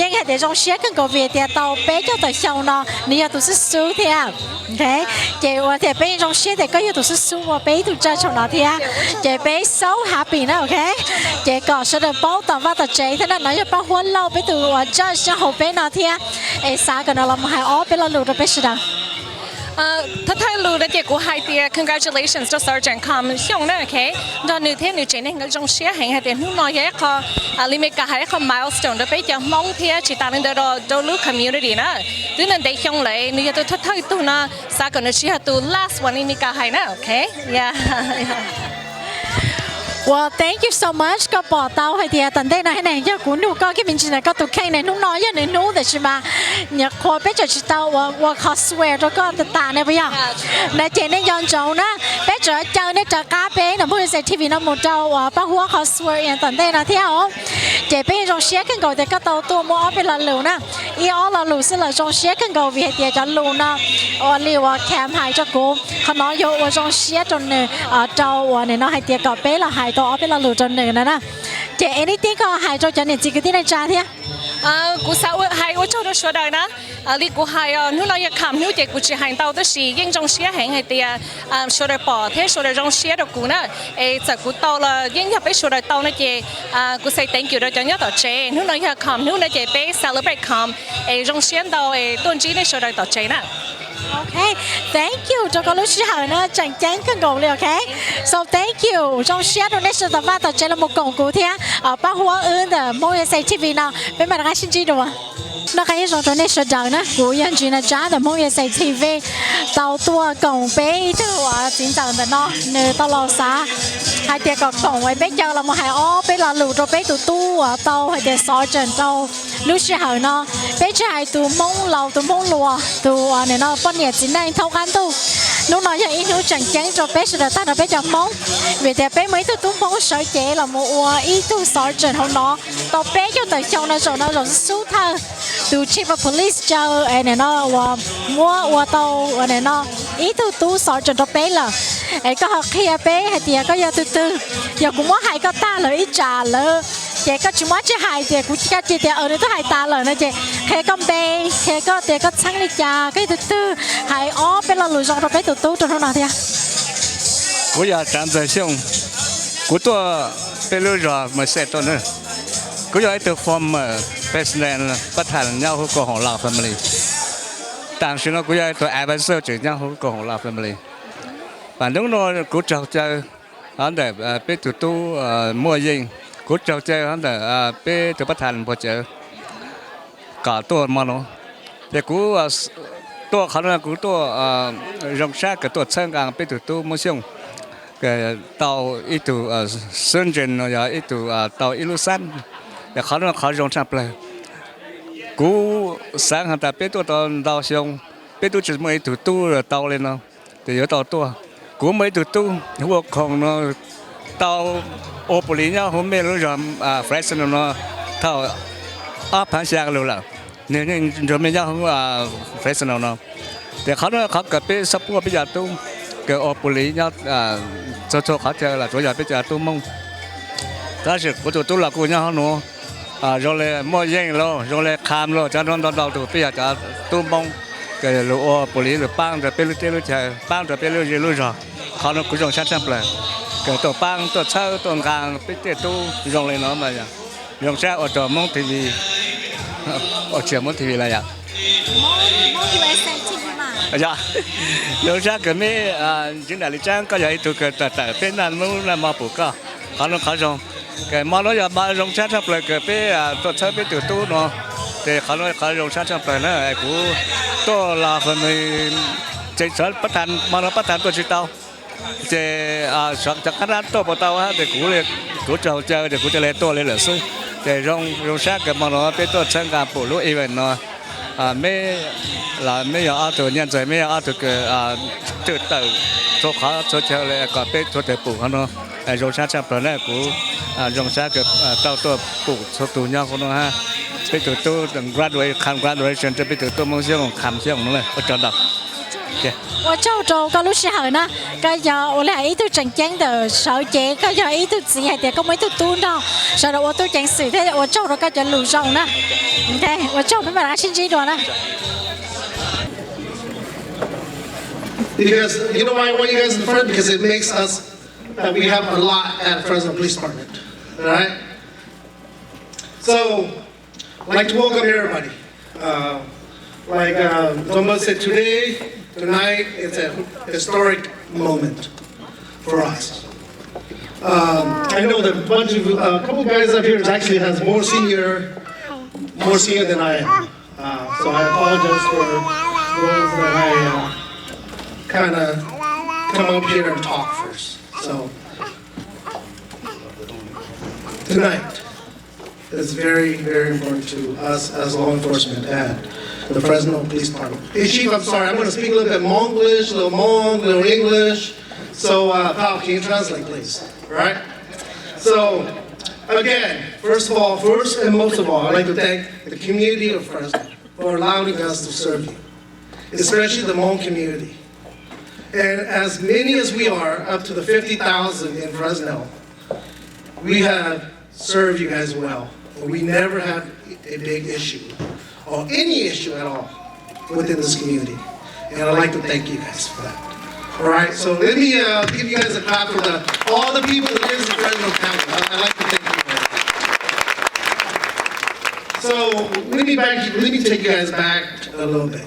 ยังไงแต่จงเชื่อกันกับเวียเทียต่อไปเจ้าต่อsau nó nhiều tụi sẽสู้thế à thế chị và thì bây giờ xe thì có nhiều tụi sẽสู้và bây tụi chơi trong nó thế à chị bây xấu happy nữa ok chị có sẽ được bao tầm và tụi chị thế nên nói cho bao huân lâu bây tụi chơi sẽ hậu bây nó thế à ấy sao cái nó làm hai ó bây là lụt rồi bây giờ thật thay lưu đã chỉ của hai tia congratulations cho Sergeant Kham Xiong nữa, ok? Đó nữ thế nữ trẻ này người trong xe hành hay tiền hú nói vậy có limit cả hai có milestone đó bây giờ mong thế chỉ ta nên đó lưu community nữa, tuy nên để Xiong lại nữ tôi thật thay tu na sao còn nữ xe tu last one in cả hai nữa, ok? Yeah. Well, thank you so much. Có bỏ tao hay thì tận đây này này cho cuốn đủ có cái mình chỉ là có tụ khay này nó nói với nó để chứ mà nhà khoa bé cho chị tao và khó swear cho con tự tàn này bây giờ. Để chị nên dọn chỗ nó bé cho chơi nên cho cá bé nó muốn xem TV nó một trâu bao hoa khó swear tận đây là thế không? 这边种些更高的个到多么边了路呢？伊阿拉路是了种些更高为的叫路呢，我哩我 camp 还着过，可能有我种些种呢招我呢还的个边了还到边了路种呢นะ这 anything ก็还着叫你自己的来查的。กูสาวให้ว่าเจ้าตัวชัวร์ได้นะลีกูให้นู่นเราอยากคำนู่นเด็กกูจะให้เตาตัวสียิ่งจงเชียร์แห่งให้เตียชัวร์ได้ปอเทชัวร์ได้จงเชียร์ตัวกูนะจากกูเตาละยิ่งอยากไปชัวร์ได้เตานะเจกูใส่ thank you เราจะย้อนต่อเจนู่นเราอยากคำนู่นนะเจไป celebrate คำจงเชียร์เตาต้นจีนได้ชัวร์ได้ต่อเจนะOkay, thank you. 这个老师好呢，真正更够了 ，OK。So thank you. 从下到那时的话，到这了没讲过听包括的某些 CCTV 呢，被大家先知道啊。那个一种从那时候呢，古人居呢家的某些 CCTV 到多讲俾的話，真正的呢，你到老沙，係啲個講為俾咗啦，冇係哦，俾la路到俾到都啊，到係啲所長到老時候呢，俾住係到蒙路到蒙路啊，到啊你呢半夜只能偷看到。lúc nào giờ ít lúc chẳng chẳng cho bé sửa ta nó bé chọn mong vì thế bé mấy thứ tung phong sợi chế là một ít thứ sợi trần hôm đó tao bé cho tới trong nó rồi số thơ từ chief of police cho này nó mua tao này nó ít thứ tu sợi trần cho bé là có học khi bé hay thì có giờ từ từ giờ cũng muốn hay có ta lợi ít trả lợi chị có chỉ muốn chỉ hay thì cũng chỉ chị thì ở đây tôi hay ta lợi nữa chị khi con bé khi có thì có sáng đi trà cái từ từ hay bé là lùi rồi bé từ từ trong nào thế我也站在想，我多被路上没晒到呢，我要一头放嘛，president 不谈要好过好老 family， 但是呢，我要一头爱不受就要好过好老 family， 反正呢，我找就安的被土都摸赢，我找就安的被土不谈不就搞多嘛咯，แต่กูตัวเขาเนี่ยกูตัวรองชากับตัวเชิงกลางไปตัวมั่วช่วงกับตัวอีตัวเซนเจนเนาะอีตัวตัวอิลูซันแต่เขาเนี่ยเขารองชาเลยกูสั่งให้แต่ไปตัวตัวช่วงไปตัวจุดไม่ตัวตัวเลยเนาะแต่เยอะตัวกูไม่ตัวหัวของเนาะตัวโอปุริเนี่ยผมไม่รู้จักเฟรชเนาะเท่าพันเสียกันเลยล่ะเนี่ยเราไม่ยากของFresno เนาะแต่เขาเนี่ยเขาเกิดเป็นซับพวกพิจารตุ้งเกิดออกปุริเนี่ยโชว์เขาเจอละตัวใหญ่พิจารตุ้งมั่งถ้าสิกูตัวหลักกูเนี่ยเขาหนูเราเลยมั่วยิ่งเราเราเลยคามเราจะนอนเราตัวพิจารตุ้งมั่งเกิดเราออกปุริหรือปังจะเป็นลูกเจ้าลูกชายปังจะเป็นลูกเจ้าลูกชายเขาเนี่ยกูจงชัดชัดเลยเกิดตัวปังตัวเช่าตัวกลางพิจารตุ้งเราเลยเนาะมาอย่างเราแช่ออกจากมั่งทีวีออกเฉียงมั่งทีวีอะไรอย่างUSA TV 嘛呀，有啥个咩今天的讲个有都个在边南路那马步个，可能考上，个马路要马用车出来个别坐车别多喏，แต่可能เขา用车出来呢，ไอ้กูตัวลาคนนี้ใจสารประธานมาแล้วประธานตัวชิตาวจะสักจากขนาดตัวปตาวฮะแต่กูเลยกูจะเจอแต่กูจะเลยตัวเลยเหรอซึ่งแต่用车个มาแล้วเป็นตัวเชิงการปูรู้อีเวนต์เนาะไม่อยากเอาตัวเนี่ยใจไม่อยากเอาตัวจุดเต่าตัวเขาตัวเชลเลยก็เป็นตัวเต่าปูเขาเนาะโรงชาติปลาเนี่ยกูโรงชาติกับเต่าตัวปูตัวเนี่ยเขาเนาะฮะเป็นตัวgraduate คัน graduation จะเป็นตัวมุ่งเชี่ยงคำเชี่ยงนั่นเลยก็จอดดับ我照着个路时候呢，个要我俩一头正经的小姐，个要一头只系的，个没头多呢，所以我都正死的，我照着个就路上呢，OK， 我照着把它先知道呢。Because you know why I want you guys in front? Because it makes us that we have a lot at Fresno Police Department, all right? So, I'd like to welcome everybody. Like Tomba said, tonight, it's a historic moment for us. I know that a couple guys up here actually has more senior than I am. So I apologize for those that I kind of come up here and talk first. So tonight is very, very important to us as law enforcement and the Fresno Police Department. Hey Chief, I'm sorry, I'm going to speak a little bit Monglish, a little Hmong, a little English. So Pao, can you translate please? All right? So Again, first and most of all, I'd like to thank the community of Fresno for allowing us to serve you, especially the Hmong community. And as many as we are, up to the 50,000 in Fresno, we have served you guys well. We never have a big issue or any issue at all within this community. And I'd like to thank you guys for that. All right, so let me give you guys a clap for all the people that live in Fresno County. I'd like to thank you guys. So let me take you guys back a little bit.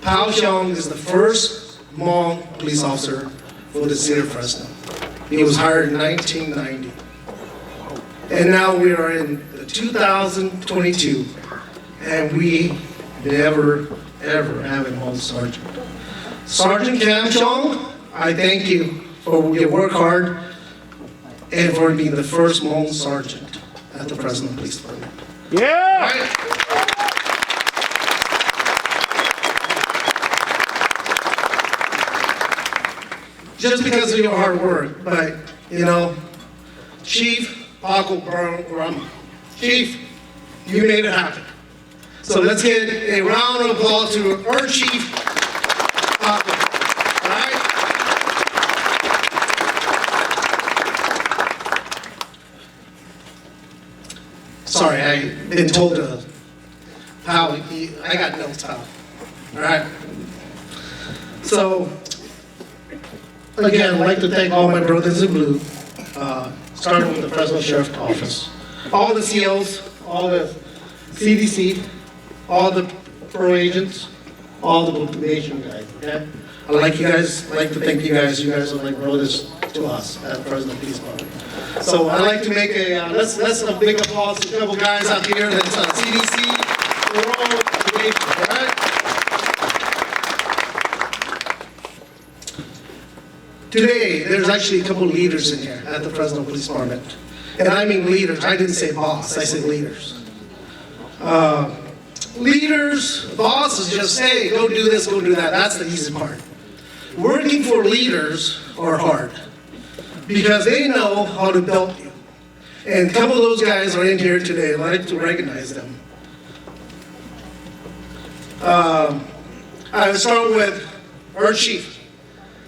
Kham Xiong is the first Hmong police officer for the city of Fresno. He was hired in 1990. And now we are in 2022, and we never, ever have a Hmong sergeant. Sergeant Kham Xiong, I thank you for your work hard and for being the first Hmong sergeant at the Fresno Police Department. Yeah! Right? Just because of your hard work, but you know, Chief Paco Rama, Chief, you made it happen. So let's get a round of applause to our Chief Paco. All right? Sorry, I've been told to pal, I got notes, pal. All right? So, again, I'd like to thank all my brothers in blue, starting with the Fresno Sheriff's Office, all the COs, all the CDC, all the pro agents, all the probation guys, okay? I'd like to thank you guys. You guys are like brothers to us at Fresno Police Department. So I'd like to make let's a big applause to a couple guys out here that's CDC, parole, probation, all right? Today, there's actually a couple leaders in here at the Fresno Police Department. And I mean leaders, I didn't say boss, I said leaders. Leaders, boss is just, hey, go do this, go do that. That's the easy part. Working for leaders are hard because they know how to build you. And a couple of those guys are in here today. I'd like to recognize them. I will start with our chief,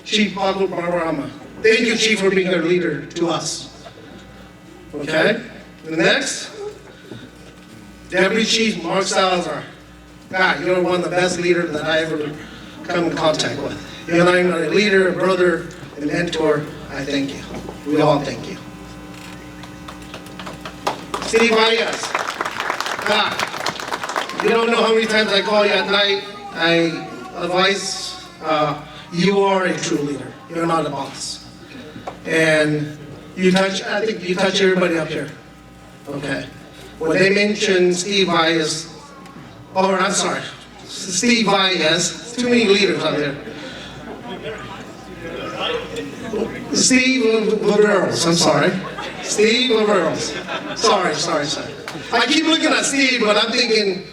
Chief Paco Rama. Thank you, Chief, for being our leader to us. Okay? The next, Deputy Chief Mark Salazar. God, you're one of the best leaders that I ever come in contact with. You're not even a leader, a brother, a mentor. I thank you. We all thank you. Steve Ayas. God, you don't know how many times I call you at night. I advise you are a true leader. You're not a boss. And you touch, I think you touch everybody up here. Okay. When they mention Steve Ayas, I'm sorry, Steve Ayas, too many leaders out there. Steve Laveros, I'm sorry. Steve Laveros. Sorry. I keep looking at Steve, but I'm thinking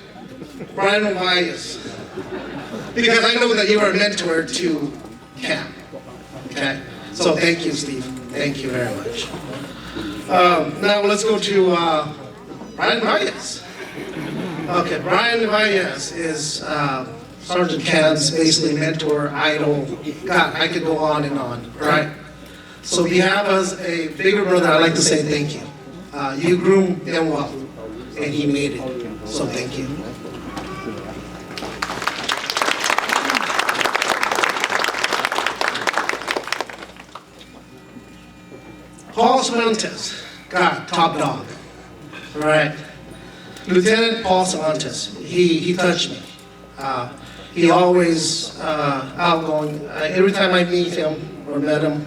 Brian Ayas. Because I know that you are a mentor to Cam. Okay? So thank you, Steve. Thank you very much. Now let's go to Brian Valles. Okay, Brian Valles is Sergeant Cam's basically mentor, idol. God, I could go on and on, right? So we have as a bigger brother, I'd like to say thank you. You groomed him well, and he made it. So thank you. Paul Cervantes, God, top dog. All right. Lieutenant Paul Cervantes, he touched me. He always outgoing. Every time I meet him or met him,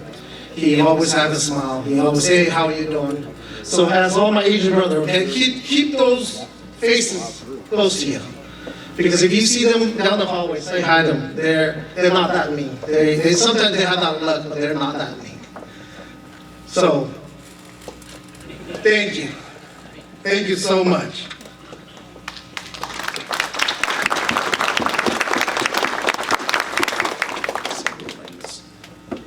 he always has a smile. He always say, "How are you doing?" So as all my Asian brother, okay, keep those faces close to you, because if you see them down the hallway, say hi to them. They're not that mean. They sometimes they have that luck, but they're not that mean. So thank you. Thank you so much.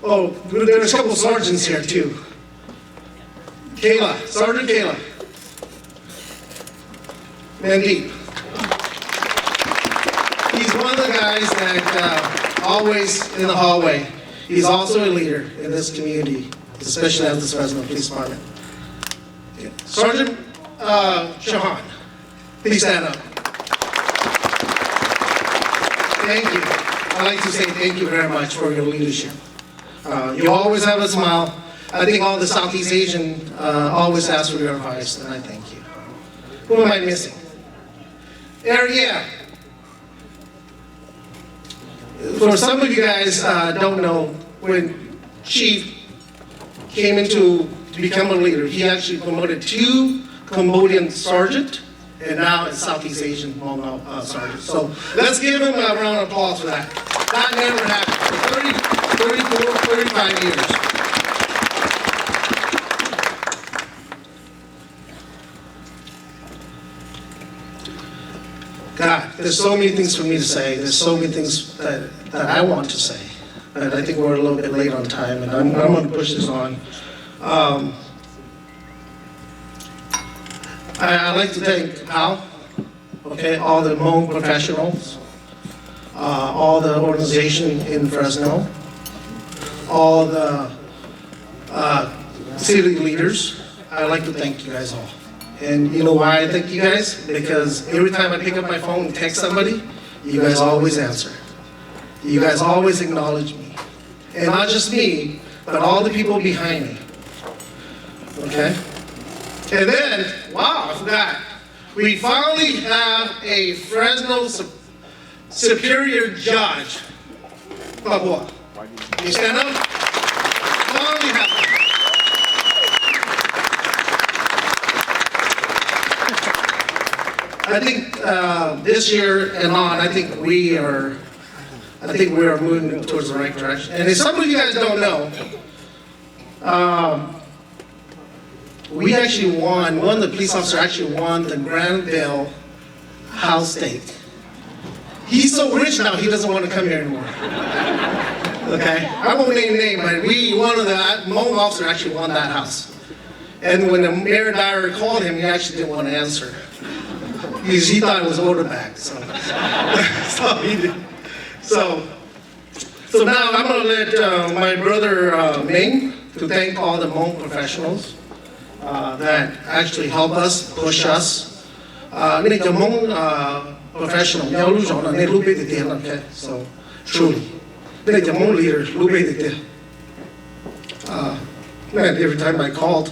Oh, there's a couple sergeants here too. Kayla, Sergeant Kayla. Mandeep. He's one of the guys that always in the hallway. He's also a leader in this community, especially at the Fresno Police Department. Okay. Sergeant Shahan, please stand up. Thank you. I'd like to say thank you very much for your leadership. You always have a smile. I think all the Southeast Asian always ask for your advice, and I thank you. Who am I missing? Area. For some of you guys don't know, when Chief came to become a leader, he actually promoted 2 Cambodian sergeant, and now it's Southeast Asian Hmong sergeant. So let's give him a round of applause for that. That never happened for 35 years. God, there's so many things for me to say. There's so many things that I want to say. But I think we're a little bit late on time, and I'm going to push this on. I'd like to thank Al, okay, all the Hmong professionals, all the organization in Fresno, all the city leaders. I'd like to thank you guys all. And you know why I thank you guys? Because every time I pick up my phone and text somebody, you guys always answer. You guys always acknowledge me. And not just me, but all the people behind me. Okay? And then, wow, I forgot. We finally have a Fresno Superior Judge. Papua. You stand up? Finally have it. I think this year and on, I think we are moving towards the right direction. And if some of you guys don't know, we actually won. One of the police officers actually won the Granville house stake. He's so rich now, he doesn't want to come here anymore. Okay, I won't name name, but one of the Hmong officers actually won that house. And when the mayor Dyer called him, he actually didn't want to answer. He thought it was order back, so he did. So now I'm going to let my brother Ming to thank all the Hmong professionals that actually help us, push us. Nên cho Hmong professional, nhau lúc rõ là nên lúc biết tiền, okay? So truly, nên cho Hmong leader lúc biết tiền. Man, every time I called,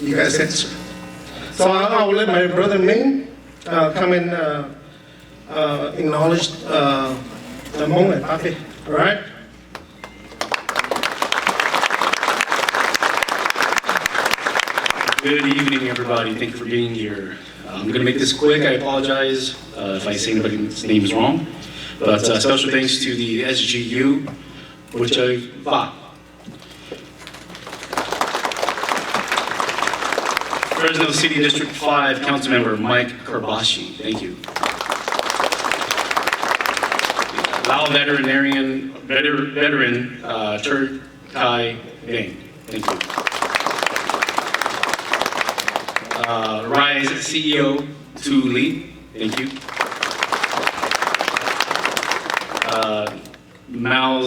you guys answer. So I'll let my brother Ming come and acknowledge the moment, Papi. All right? Good evening, everybody. Thank you for being here. I'm going to make this quick. I apologize if I say anybody's name is wrong. But special thanks to the SGU, which Fresno City District 5 Councilmember Mike Karbashi. Thank you. Lao veteran Tur Kai Bang. Thank you. Rise CEO Tu Lee. Thank you. Mao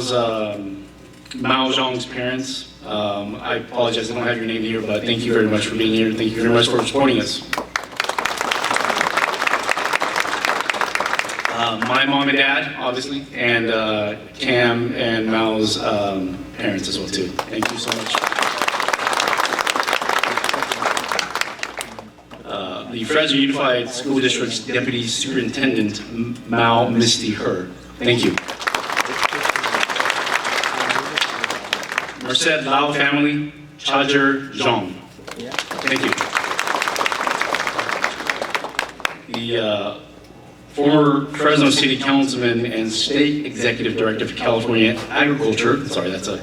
Zhong's parents. I apologize, I don't have your name here, but thank you very much for being here. Thank you very much for supporting us. My mom and dad, obviously, and Cam and Mao's parents as well, too. Thank you so much. The Fresno Unified School District's Deputy Superintendent, Mao Misty Her. Thank you. Merced Lao family, Chajer Zhong. Thank you. The former Fresno City Councilman and State Executive Director for California Agriculture, sorry, that's a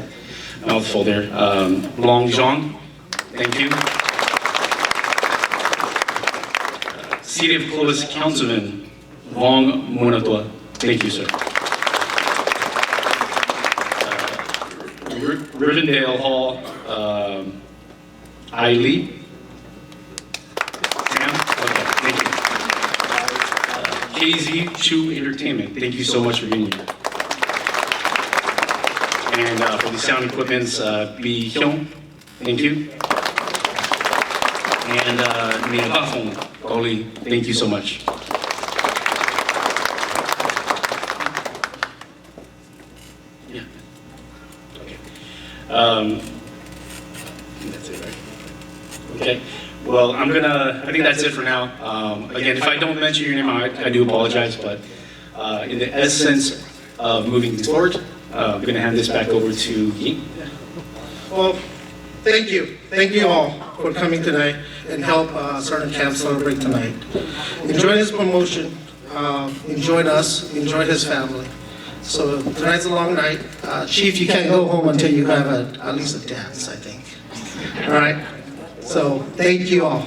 mouthful there, Long Zhong. Thank you. City of Clovis Councilman, Vong Munatua. Thank you, sir. Rivendell Hall Eileen. Sam? Okay, thank you. KZ Chu Entertainment, thank you so much for being here. And for the sound equipments, B Hyung, thank you. And Nia Bafong, Goli, thank you so much. Yeah. Okay. That's it, right? Okay. Well, I think that's it for now. Again, if I don't mention your name, I do apologize, but in the essence of moving things forward, I'm going to hand this back over to Yi. Well, thank you. Thank you all for coming tonight and help Sergeant Kham celebrate tonight. Enjoy his promotion. Enjoy us. Enjoy his family. So tonight's a long night. Chief, you can't go home until you have at least a dance, I think. All right? So thank you all.